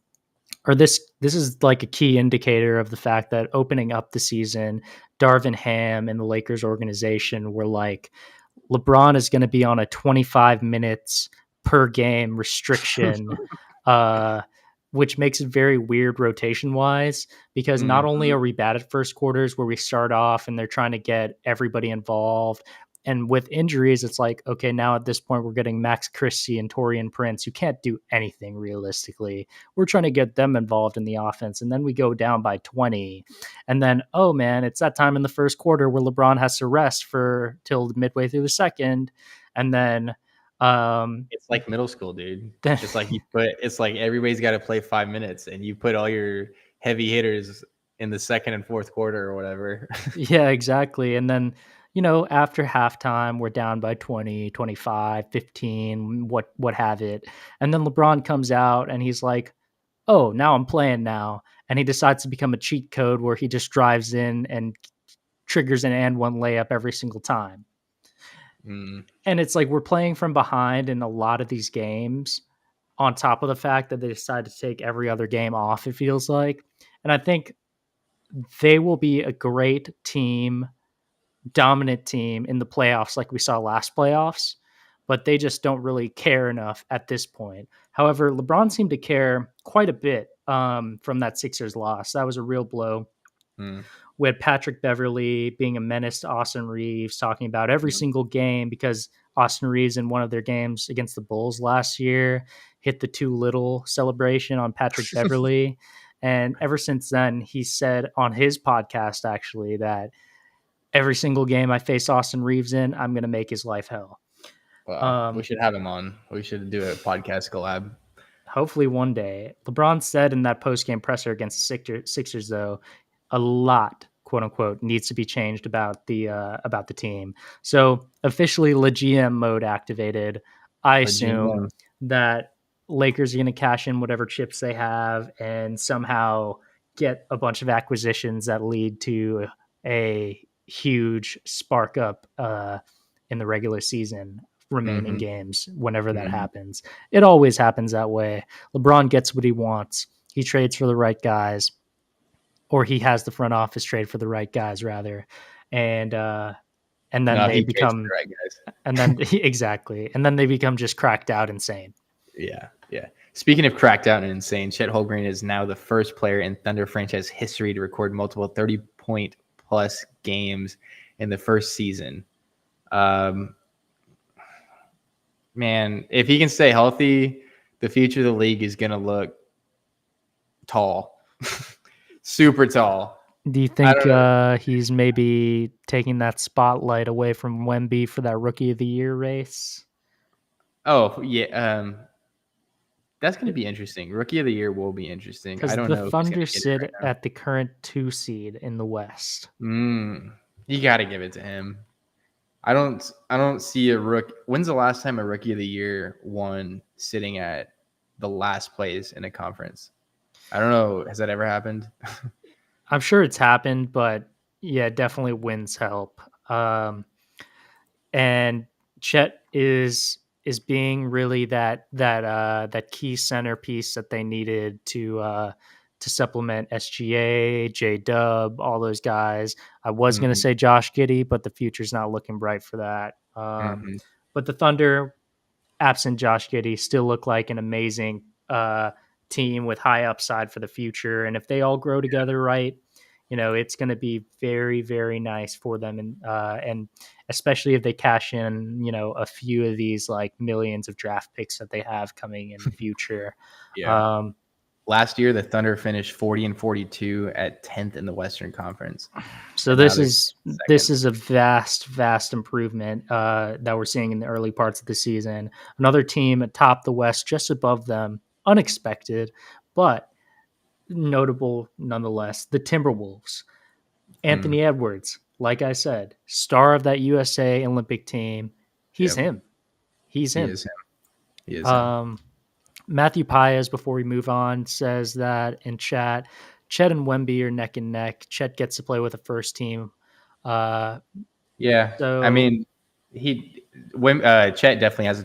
Speaker 2: or this is like a key indicator of the fact that opening up the season, Darvin Ham and the Lakers organization were like, LeBron is going to be on a 25 minutes per game restriction, uh, which makes it very weird rotation wise, because not only
Speaker 1: Mm-hmm.
Speaker 2: are we bad at first quarters where we start off and they're trying to get everybody involved. And with injuries, it's like, okay, now at this point, we're getting Max Christie and Torian Prince, who can't do anything realistically. We're trying to get them involved in the offense. And then we go down by 20. And then, oh man, it's that time in the first quarter where LeBron has to rest for till midway through the second. And
Speaker 1: It's like middle school, dude.
Speaker 2: then
Speaker 1: It's like everybody's got to play 5 minutes, and you put all your heavy hitters in the second and fourth quarter or whatever.
Speaker 2: yeah, exactly. And then, after halftime, we're down by 20, 25, 15, what have it. And then LeBron comes out and he's like, "Oh, now I'm playing now." And he decides to become a cheat code where he just drives in and triggers an and one layup every single time.
Speaker 1: Mm.
Speaker 2: And it's like we're playing from behind in a lot of these games, on top of the fact that they decided to take every other game off, it feels like. And I think they will be a great team, dominant team in the playoffs like we saw last playoffs, but they just don't really care enough at this point. However, LeBron seemed to care quite a bit from that Sixers loss. That was a real blow.
Speaker 1: Mm.
Speaker 2: We had Patrick Beverly being a menace to Austin Reeves, talking about every single game because Austin Reeves in one of their games against the Bulls last year hit the too little celebration on Patrick Beverly. And ever since then, he said on his podcast actually that every single game I face Austin Reeves in, I'm going to make his life hell.
Speaker 1: Wow, we should have him on. We should do a podcast collab.
Speaker 2: Hopefully one day. LeBron said in that post-game presser against the Sixers, though, a lot, quote unquote, needs to be changed about the team. So officially, GM mode activated. I
Speaker 1: The
Speaker 2: assume
Speaker 1: GM.
Speaker 2: that Lakers are going to cash in whatever chips they have and somehow get a bunch of acquisitions that lead to a huge spark up in the regular season remaining
Speaker 1: Mhm.
Speaker 2: games whenever that
Speaker 1: Mhm.
Speaker 2: happens. It always happens that way. LeBron gets what he wants. He trades for the right guys, or he has the front office trade for the right guys rather. And then
Speaker 1: No,
Speaker 2: they
Speaker 1: he trades for
Speaker 2: become
Speaker 1: the right guys.
Speaker 2: and then exactly. And then they become just cracked out insane.
Speaker 1: Yeah, yeah. Speaking of cracked out and insane, Chet Holmgren is now the first player in Thunder franchise history to record multiple 30-point plus games in the first season. Um, man, if he can stay healthy, the future of the league is going to look tall, super tall.
Speaker 2: Do you
Speaker 1: I
Speaker 2: think
Speaker 1: don't know.
Speaker 2: he's maybe taking that spotlight away from Wemby for that Rookie of the Year race?
Speaker 1: Oh, yeah. That's going to be interesting. Rookie of the year will be interesting. I
Speaker 2: Because
Speaker 1: don't
Speaker 2: the
Speaker 1: know if he's going
Speaker 2: Thunder
Speaker 1: to get it right
Speaker 2: sit
Speaker 1: now.
Speaker 2: at the current 2 seed in the West.
Speaker 1: You got to give it to him. I don't see a rook. When's the last time a rookie of the year won sitting at the last place in a conference? I don't know. Has that ever happened?
Speaker 2: I'm sure it's happened, but yeah, definitely wins help. And Chet is being really that key centerpiece that they needed to supplement SGA, J Dub, all those guys. I was going to
Speaker 1: hmm
Speaker 2: say Josh Giddey, but the future's not looking bright for that.
Speaker 1: hmm
Speaker 2: But the Thunder, absent Josh Giddey, still look like an amazing team with high upside for the future. And if they all grow together right, it's going to be very, very nice for them, and especially if they cash in, a few of these like millions of draft picks that they have coming in the future.
Speaker 1: Yeah.
Speaker 2: Um,
Speaker 1: Last year, the Thunder finished 40-42 at 10th in the Western Conference,
Speaker 2: so
Speaker 1: and now
Speaker 2: this
Speaker 1: they're
Speaker 2: is
Speaker 1: second.
Speaker 2: a vast, vast improvement that we're seeing in the early parts of the season. Another team atop the West, just above them, unexpected, but notable nonetheless. The Timberwolves.
Speaker 1: Mm.
Speaker 2: Anthony Edwards, like I said, star of that USA Olympic team. He's
Speaker 1: Yep,
Speaker 2: him. He's
Speaker 1: he
Speaker 2: him.
Speaker 1: is him. He is him.
Speaker 2: Um, Matthew Paez, before we move on, says that in chat, Chet and Wemby are neck and neck. Chet gets to play with the first team. Uh,
Speaker 1: Yeah, I
Speaker 2: so
Speaker 1: mean, he Chet definitely has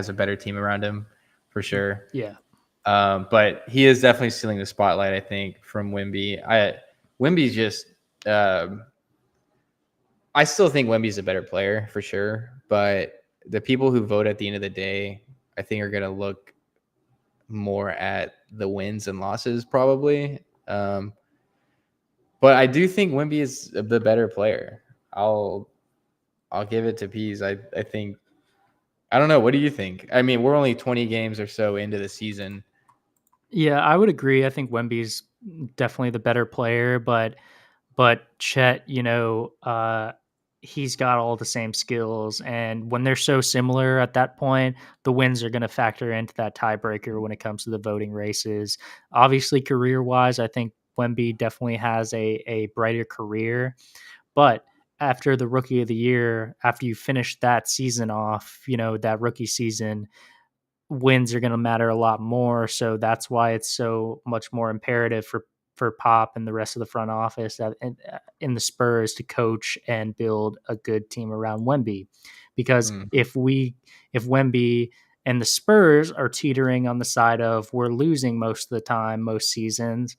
Speaker 1: a better team around him for sure.
Speaker 2: yeah,
Speaker 1: But he is definitely stealing the spotlight, I think, from Wimby. Wimby's just I still think Wemby's a better player for sure, but the people who vote at the end of the day, I think are going to look more at the wins and losses probably. But I do think Wemby is the better player. I'll I'll give it to Pease. I think I don't know. What do you think? I mean, we're only 20 games or so into the season.
Speaker 2: yeah, I would agree. I think Wemby's definitely the better player, but Chet, he's got all the same skills, and when they're so similar at that point, the wins are going to factor into that tiebreaker when it comes to the voting races. Obviously, career wise, I think Wemby definitely has a brighter career, but after the rookie of the year, after you finish that season off, that rookie season, wins are going to matter a lot more. So that's why it's so much more imperative for Pop and the rest of the front office that in the Spurs to coach and build a good team around Wemby. Because
Speaker 1: Mm,
Speaker 2: if Wemby and the Spurs are teetering on the side of we're losing most of the time, most seasons,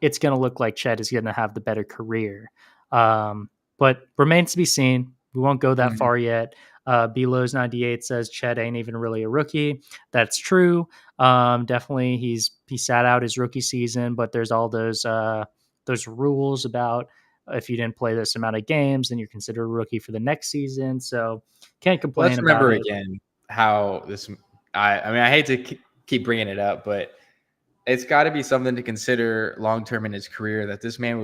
Speaker 2: it's going to look like Chet is going to have the better career. But remains to be seen. We won't go that
Speaker 1: mhm.
Speaker 2: far yet. Belows 98 says Chet ain't even really a rookie. That's true. Definitely, he sat out his rookie season, but there's all those rules about if you didn't play this amount of games, then you're considered a rookie for the next season. So can't
Speaker 1: Well, let's
Speaker 2: complain about
Speaker 1: remember
Speaker 2: it.
Speaker 1: again how this. I mean, I hate to keep bringing it up, but it's got to be something to consider long term in his career that this man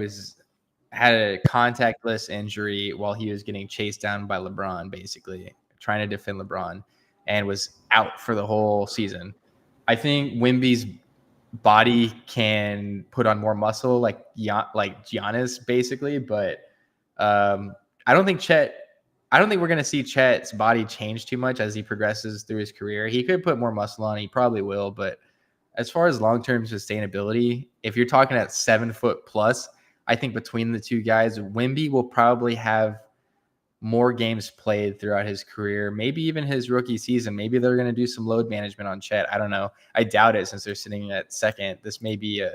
Speaker 1: had a contactless injury while he was getting chased down by LeBron, basically trying to defend LeBron, and was out for the whole season. I think Wimby's body can put on more muscle, like Giannis, basically, but um, I don't think Chet. I don't think we're going to see Chet's body change too much as he progresses through his career. He could put more muscle on. He probably will, but as far as long-term sustainability, if you're talking at 7 foot plus, I think between the two guys, Wemby will probably have more games played throughout his career, maybe even his rookie season. Maybe they're going to do some load management on Chet. I don't know. I doubt it since they're sitting at second. This may be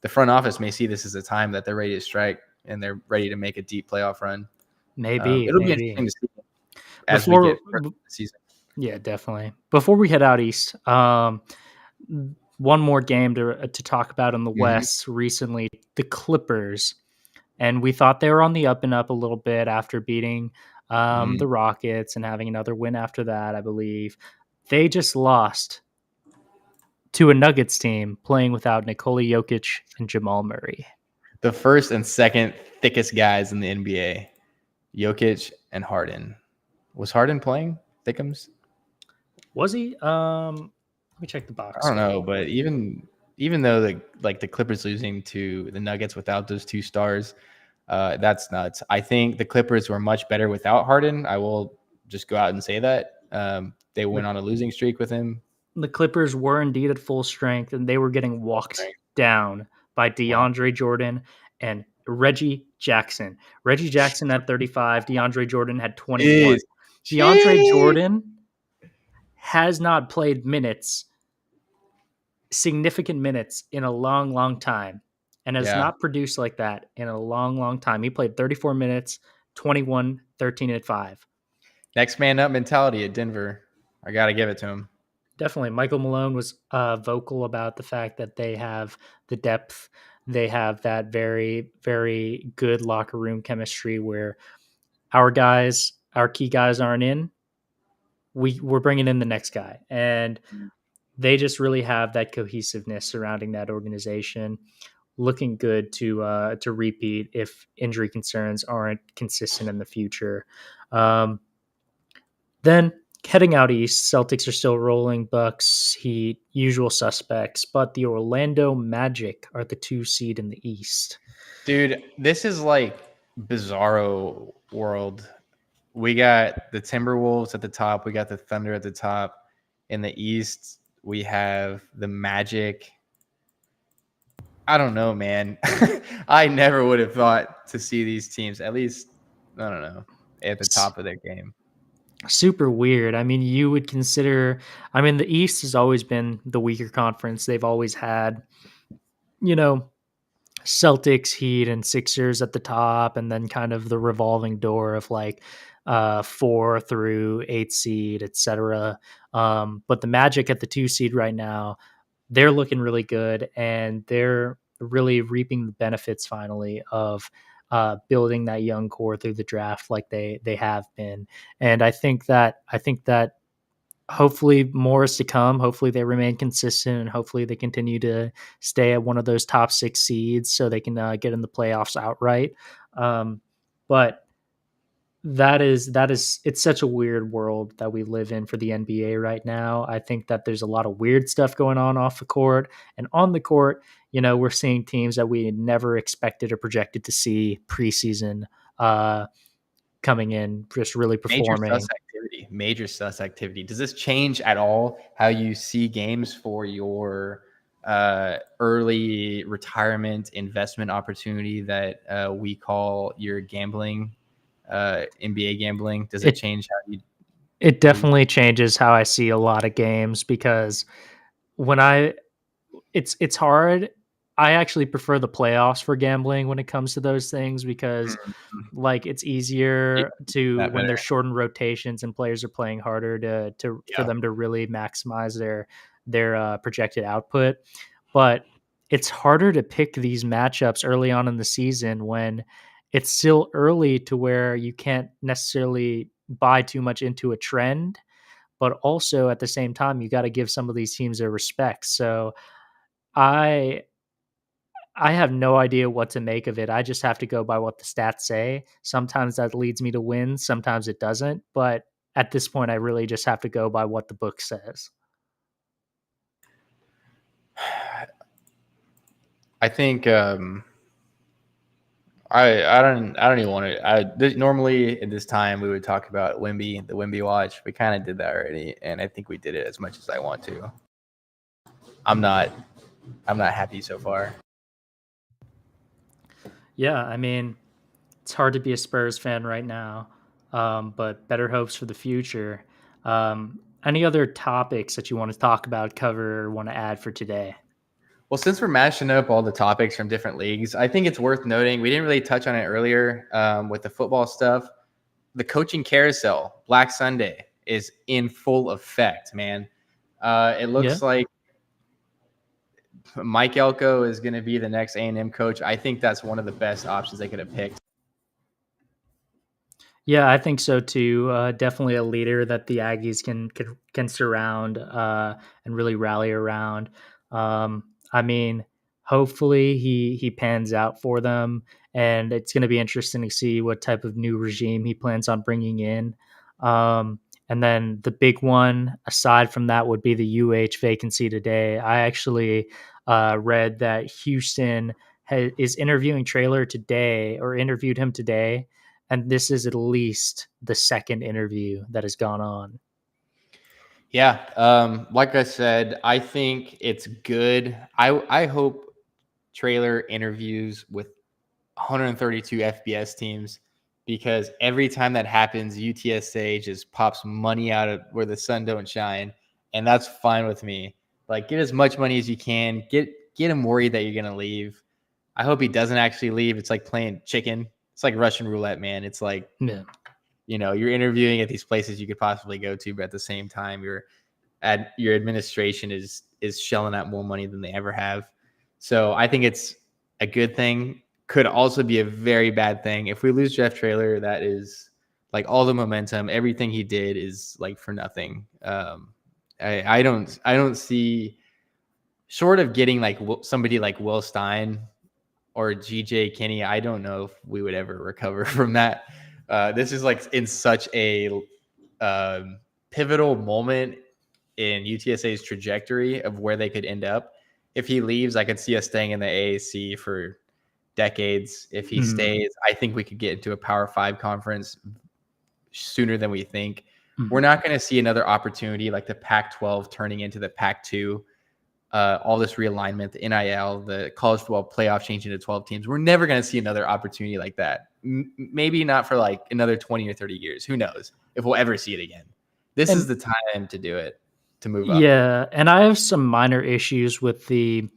Speaker 1: the front office may see this as a time that they're ready to strike and they're ready to make a deep playoff run.
Speaker 2: Maybe.
Speaker 1: It'll be interesting to see as we
Speaker 2: Before
Speaker 1: get further in the season.
Speaker 2: Yeah, definitely. Before we head out east, one more game to talk about in the West recently, the Clippers. And we thought they were on the up and up a little bit after beating the Rockets and having another win after that, I believe. They just lost to a Nuggets team playing without Nikola Jokic and Jamal Murray.
Speaker 1: The first and second thickest guys in the NBA, Jokic and Harden. Was Harden playing Thickums?
Speaker 2: Was he? Let me check the box.
Speaker 1: I don't know, but even though the Clippers losing to the Nuggets without those two stars, that's nuts. I think the Clippers were much better without Harden. I will just go out and say that. They went on a losing streak with him.
Speaker 2: The Clippers were indeed at full strength, and they were getting walked down by DeAndre Jordan and Reggie Jackson. Reggie Jackson had 35. DeAndre Jordan had 21. DeAndre Jordan has not played significant minutes in a long, long time, and has not produced like that in a long, long time. He played 34 minutes, 21, 13, and 5.
Speaker 1: Next man up mentality at Denver. I got to give it to him.
Speaker 2: Definitely. Michael Malone was vocal about the fact that they have the depth. They have that very, very good locker room chemistry where our key guys aren't in. We're bringing in the next guy. And they just really have that cohesiveness surrounding that organization, looking good to repeat if injury concerns aren't consistent in the future. Then heading out east, Celtics are still rolling, Bucks, Heat, usual suspects, but the Orlando Magic are the 2 seed in the East.
Speaker 1: Dude, this is like bizarro world. We got the Timberwolves at the top. We got the Thunder at the top. In the East, we have the Magic. I don't know, man. I never would have thought to see these teams, at least, I don't know, at the top of their game.
Speaker 2: Super weird. I mean, you would consider, the East has always been the weaker conference. They've always had, Celtics, Heat, and Sixers at the top, and then kind of the revolving door of like 4 through 8 seed, etc. But the Magic at the 2 seed right now, they're looking really good, and they're really reaping the benefits finally of building that young core through the draft like they have been. And I think that hopefully more is to come. Hopefully they remain consistent, and hopefully they continue to stay at one of those top 6 seeds so they can get in the playoffs outright. But that is it's such a weird world that we live in for the NBA right now. I think that there's a lot of weird stuff going on off the court, and on the court, we're seeing teams that we never expected or projected to see preseason coming in, just really performing.
Speaker 1: Major sus activity. Does this change at all how you see games for your early retirement investment opportunity that we call your gambling, NBA gambling? Does it change how you?
Speaker 2: It definitely changes how I see a lot of games, because it's hard. I actually prefer the playoffs for gambling when it comes to those things, because like it's easier when there's shortened rotations and players are playing harder for them to really maximize their projected output. But it's harder to pick these matchups early on in the season when it's still early to where you can't necessarily buy too much into a trend, but also at the same time, you got to give some of these teams their respect. So I have no idea what to make of it. I just have to go by what the stats say. Sometimes that leads me to win, sometimes it doesn't. But at this point, I really just have to go by what the book says.
Speaker 1: I think I don't even want to. Normally at this time we would talk about the Wemby watch. We kind of did that already, and I think we did it as much as I want to. I'm not happy so far.
Speaker 2: Yeah, I mean, it's hard to be a Spurs fan right now, but better hopes for the future. Any other topics that you want to talk about, cover, or want to add for today?
Speaker 1: Well, since we're mashing up all the topics from different leagues, I think it's worth noting we didn't really touch on it earlier with the football stuff. The coaching carousel, Black Sunday, is in full effect, man. It
Speaker 2: Yeah.
Speaker 1: looks like Mike Elko is going to be the next A&M coach. I think that's one of the best options they could have picked.
Speaker 2: Yeah, I think so too. Definitely a leader that the Aggies can surround and really rally around. I mean, hopefully he pans out for them, and it's going to be interesting to see what type of new regime he plans on bringing in. And then the big one, aside from that, would be the UH vacancy today. I actually read that Houston is interviewing Traylor today, or interviewed him today, and this is at least the second interview that has gone on.
Speaker 1: Yeah, like I said, I think it's good. I hope Traylor interviews with 132 FBS teams because every time that happens, UTSA just pops money out of where the sun don't shine, and that's fine with me. Like, get as much money as you can. Get him worried that you're gonna leave. I hope he doesn't actually leave. It's like playing chicken. It's like Russian roulette, man. It's like,
Speaker 2: Yeah.
Speaker 1: you're interviewing at these places you could possibly go to, but at the same time, your administration is shelling out more money than they ever have. So I think it's a good thing. Could also be a very bad thing. If we lose Jeff Traylor, that is like all the momentum, everything he did is like for nothing. I don't see, short of getting like somebody like Will Stein or GJ Kinney, I don't know if we would ever recover from that. This is like in such a pivotal moment in UTSA's trajectory of where they could end up. If he leaves, I could see us staying in the AAC for decades. If he stays, I think we could get into a Power 5 conference sooner than we think. We're not going to see another opportunity like the Pac-12 turning into the Pac-2. All this realignment, the NIL, the college football playoff changing to 12 teams. We're never going to see another opportunity like that. Maybe not for like another 20 or 30 years. Who knows if we'll ever see it again. This is the time to do it, to move up.
Speaker 2: Yeah, and I have some minor issues with the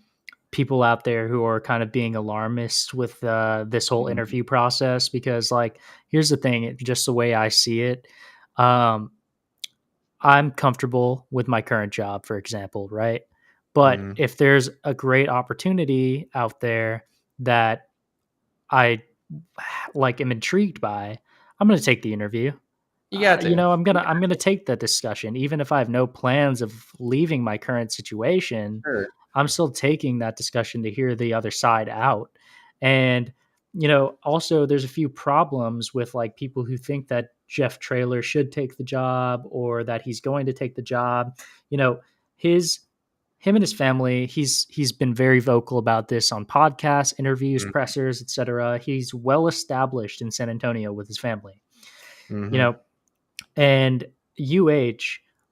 Speaker 2: people out there who are kind of being alarmist with this whole interview process, because like, here's the thing, just the way I see it. I'm comfortable with my current job, for example, right? But if there's a great opportunity out there that I like am intrigued by, I'm going to take the interview.
Speaker 1: You got to.
Speaker 2: I'm gonna take that discussion, even if I have no plans of leaving my current situation.
Speaker 1: Sure.
Speaker 2: I'm still taking that discussion to hear the other side out. And also there's a few problems with like people who think that Jeff Traylor should take the job or that he's going to take the job. His him and his family, he's been very vocal about this on podcasts, interviews, pressers, etc. He's well established in San Antonio with his family. And UH,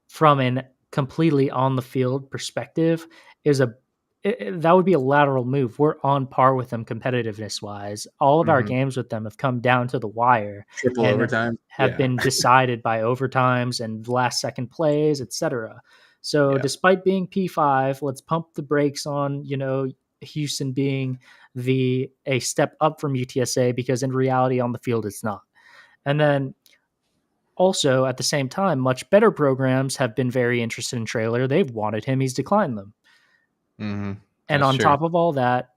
Speaker 2: from an completely on the field perspective, is that would be a lateral move. We're on par with them competitiveness wise. All of our games with them have come down to the wire,
Speaker 1: Triple
Speaker 2: and
Speaker 1: overtime.
Speaker 2: have been decided by overtimes and last second plays, etc. So despite being P5, let's pump the brakes on, Houston being a step up from UTSA, because in reality on the field it's not. And then also, at the same time, much better programs have been very interested in Traylor. They've wanted him. He's declined them. And on top of all that,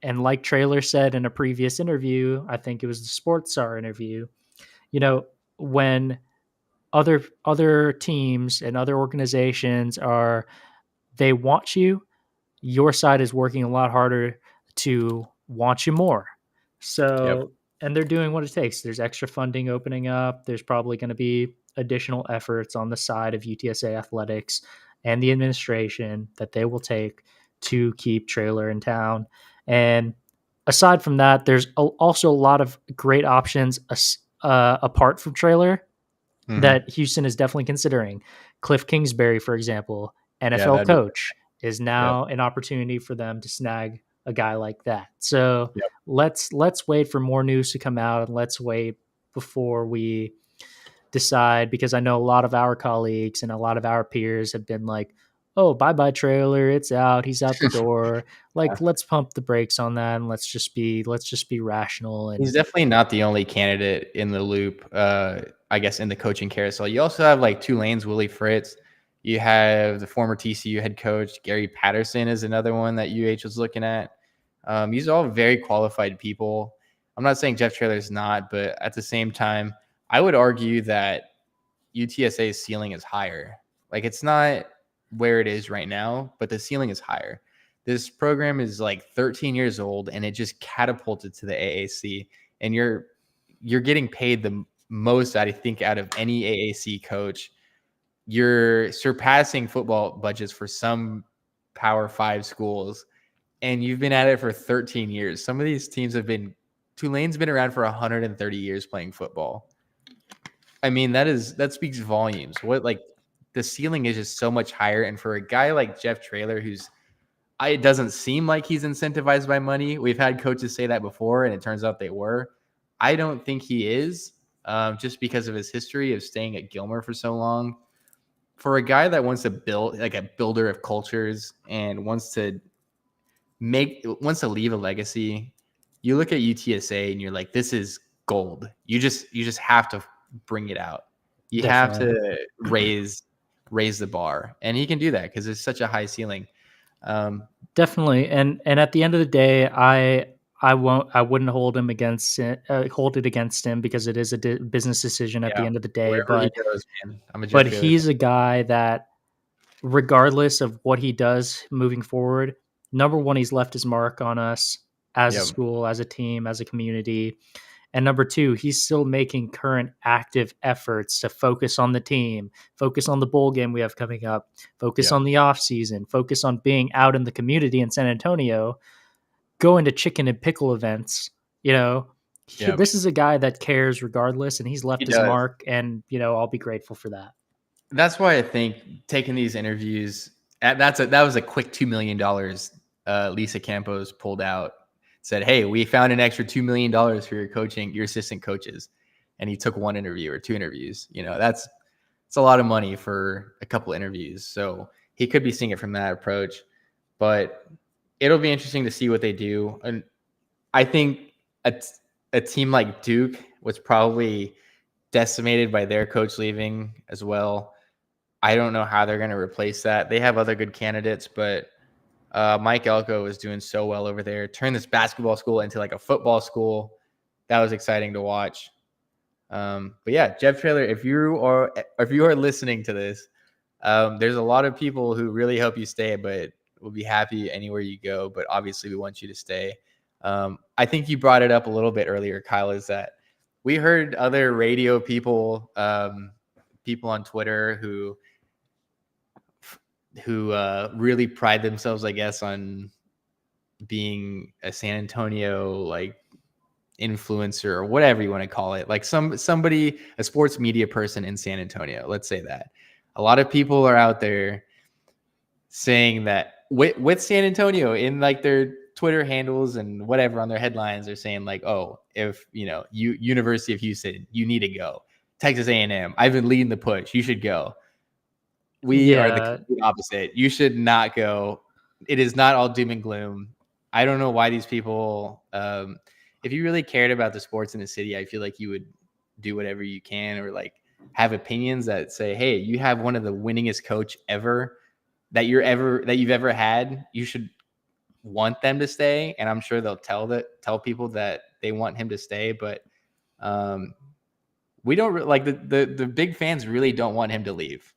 Speaker 2: and like Traylor said in a previous interview, I think it was the Sports Star interview, when other teams and other organizations they want you, your side is working a lot harder to want you more. So, and they're doing what it takes. There's extra funding opening up. There's probably going to be additional efforts on the side of UTSA athletics and the administration that they will take to keep Traylor in town. And aside from that, there's also a lot of great options apart from Traylor that Houston is definitely considering. Cliff Kingsbury, for example, NFL coach, is now an opportunity for them to snag a guy like that. So
Speaker 1: Yep.
Speaker 2: let's wait for more news to come out, and let's wait before we decide, because I know a lot of our colleagues and a lot of our peers have been like, "Oh, bye bye trailer, it's out, he's out the door." Like, let's pump the brakes on that, and let's just be rational. And
Speaker 1: He's definitely not the only candidate in the loop, I guess, in the coaching carousel. You also have like Tulane's Willie Fritz. You have the former TCU head coach, Gary Patterson is another one that UH was looking at. These are all very qualified people. I'm not saying Jeff Traylor's not, but at the same time, I would argue that UTSA's ceiling is higher. Like, it's not where it is right now, but the ceiling is higher. This program is like 13 years old, and it just catapulted to the AAC. And you're getting paid the most, I think, out of any AAC coach. You're surpassing football budgets for some Power 5 schools, and you've been at it for 13 years. Some of these teams have been Tulane's been around for 130 years playing football. I mean, that speaks volumes. What, like, the ceiling is just so much higher. And for a guy like Jeff Traylor, it doesn't seem like he's incentivized by money. We've had coaches say that before, and it turns out they were. I don't think he is, just because of his history of staying at Gilmer for so long. For a guy that wants to build, like a builder of cultures, and wants to leave a legacy, you look at UTSA and you're like, this is gold. You just have to bring it out. You
Speaker 2: definitely.
Speaker 1: have to raise the bar, and he can do that because it's such a high ceiling.
Speaker 2: Definitely. And at the end of the day, I wouldn't hold it against him, because it is a business decision at the
Speaker 1: Yeah,
Speaker 2: end of the day.
Speaker 1: wherever he
Speaker 2: But
Speaker 1: goes, man, I'm a
Speaker 2: but
Speaker 1: Jeff Taylor fan.
Speaker 2: he's a guy that, regardless of what he does moving forward, number one, he's left his mark on us as a
Speaker 1: Yep,
Speaker 2: school, as a team, as a community. And number two, he's still making current active efforts to focus on the team, focus on the bowl game we have coming up, focus
Speaker 1: yep,
Speaker 2: on the off season, focus on being out in the community in San Antonio, going to chicken and pickle events. You know,
Speaker 1: yep.
Speaker 2: this is a guy that cares regardless, and he's
Speaker 1: He
Speaker 2: left his
Speaker 1: does.
Speaker 2: mark. And I'll be grateful for that.
Speaker 1: That's why I think taking these interviews, that was a quick $2 million. Lisa Campos pulled out, said, "Hey, we found an extra $2 million for your assistant coaches," and he took one interview or two interviews. It's a lot of money for a couple interviews. So he could be seeing it from that approach, but it'll be interesting to see what they do. And I think a team like Duke was probably decimated by their coach leaving as well. I don't know how they're going to replace that. They have other good candidates, but Mike Elko is doing so well over there. Turn this basketball school into like a football school. That was exciting to watch. But yeah, Jeff Traylor, if you are listening to this, there's a lot of people who really hope you stay, but we'll be happy anywhere you go. But obviously, we want you to stay. I think you brought it up a little bit earlier, Kyle, is that we heard other radio people, people on Twitter who really pride themselves, I guess, on being a San Antonio like influencer or whatever you want to call it, like somebody, a sports media person in San Antonio. Let's say that a lot of people are out there saying that with San Antonio in like their Twitter handles and whatever on their headlines, they're saying like, oh, if University of Houston, you need to go. Texas A&M, I've been leading the push. You should go. We are the
Speaker 2: Yeah,
Speaker 1: complete opposite. You should not go. It is not all doom and gloom. I don't know why these people, if you really cared about the sports in the city, I feel like you would do whatever you can, or like have opinions that say, hey, you have one of the winningest coach ever that you've ever had. You should want them to stay. And I'm sure they'll tell people that they want him to stay. But we don't like the big fans really don't want him to leave.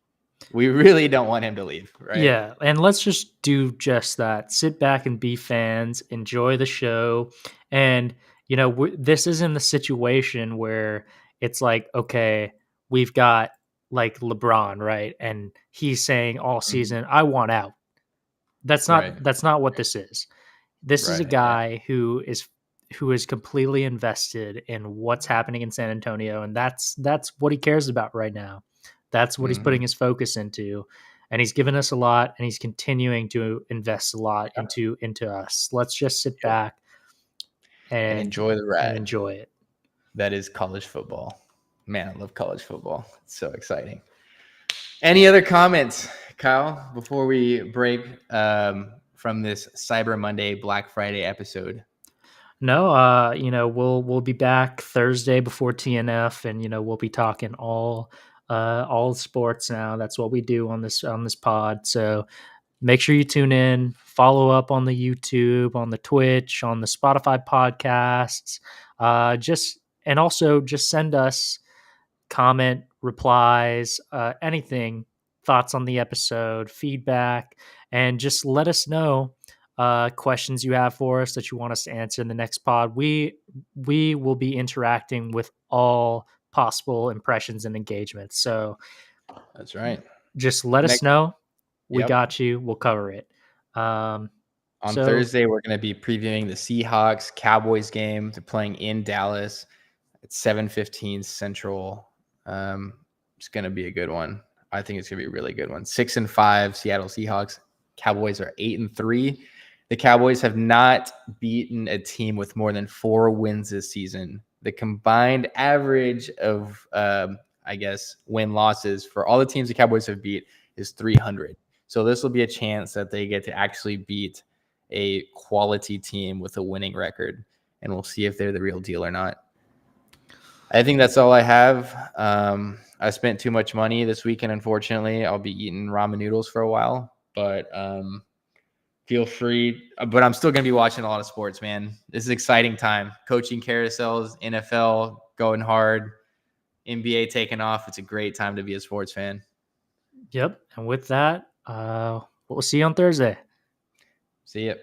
Speaker 1: We really don't want him to leave, right?
Speaker 2: yeah, and let's just do just that. Sit back and be fans, enjoy the show, and this isn't the situation where it's like, okay, we've got like LeBron, right, and he's saying all
Speaker 1: Mhm.
Speaker 2: season, "I want out." That's
Speaker 1: Right,
Speaker 2: not that's not what this is. This is a
Speaker 1: right, yeah.
Speaker 2: guy who is completely invested in what's happening in San Antonio, and that's what he cares about right now. That's what he's
Speaker 1: Mhm.
Speaker 2: putting his focus into. and he's given us a lot, and he's continuing to invest a lot into us. Let's just sit back
Speaker 1: and enjoy the ride
Speaker 2: and enjoy it.
Speaker 1: That is college football. Man, I love college football. It's so exciting. Any other comments, Kyle, before we break from this Cyber Monday, Black Friday episode?
Speaker 2: No, we'll be back Thursday before TNF, and we'll be talking all sports now. That's what we do on this pod. So make sure you tune in, follow up on the YouTube, on the Twitch, on the Spotify podcasts. And also just send us comment, replies, anything, thoughts on the episode, feedback, and just let us know questions you have for us that you want us to answer in the next pod. We will be interacting with all possible impressions and engagements. So
Speaker 1: that's right.
Speaker 2: Just let us know. We got you. We'll cover it.
Speaker 1: On Thursday, we're going to be previewing the Seahawks Cowboys game. They're playing in Dallas at 7:15 Central. It's going to be a good one. I think it's going to be a really good one. 6-5 Seattle Seahawks. Cowboys are 8-3. The Cowboys have not beaten a team with more than 4 wins this season. The combined average of, win-losses for all the teams the Cowboys have beat is 300. So this will be a chance that they get to actually beat a quality team with a winning record, and we'll see if they're the real deal or not. I think that's all I have. I spent too much money this weekend, unfortunately. I'll be eating ramen noodles for a while, but feel free. But I'm still going to be watching a lot of sports, man. This is an exciting time. Coaching carousels, NFL going hard, NBA taking off. It's a great time to be a sports fan.
Speaker 2: Yep. And with that, we'll see you on Thursday.
Speaker 1: See ya.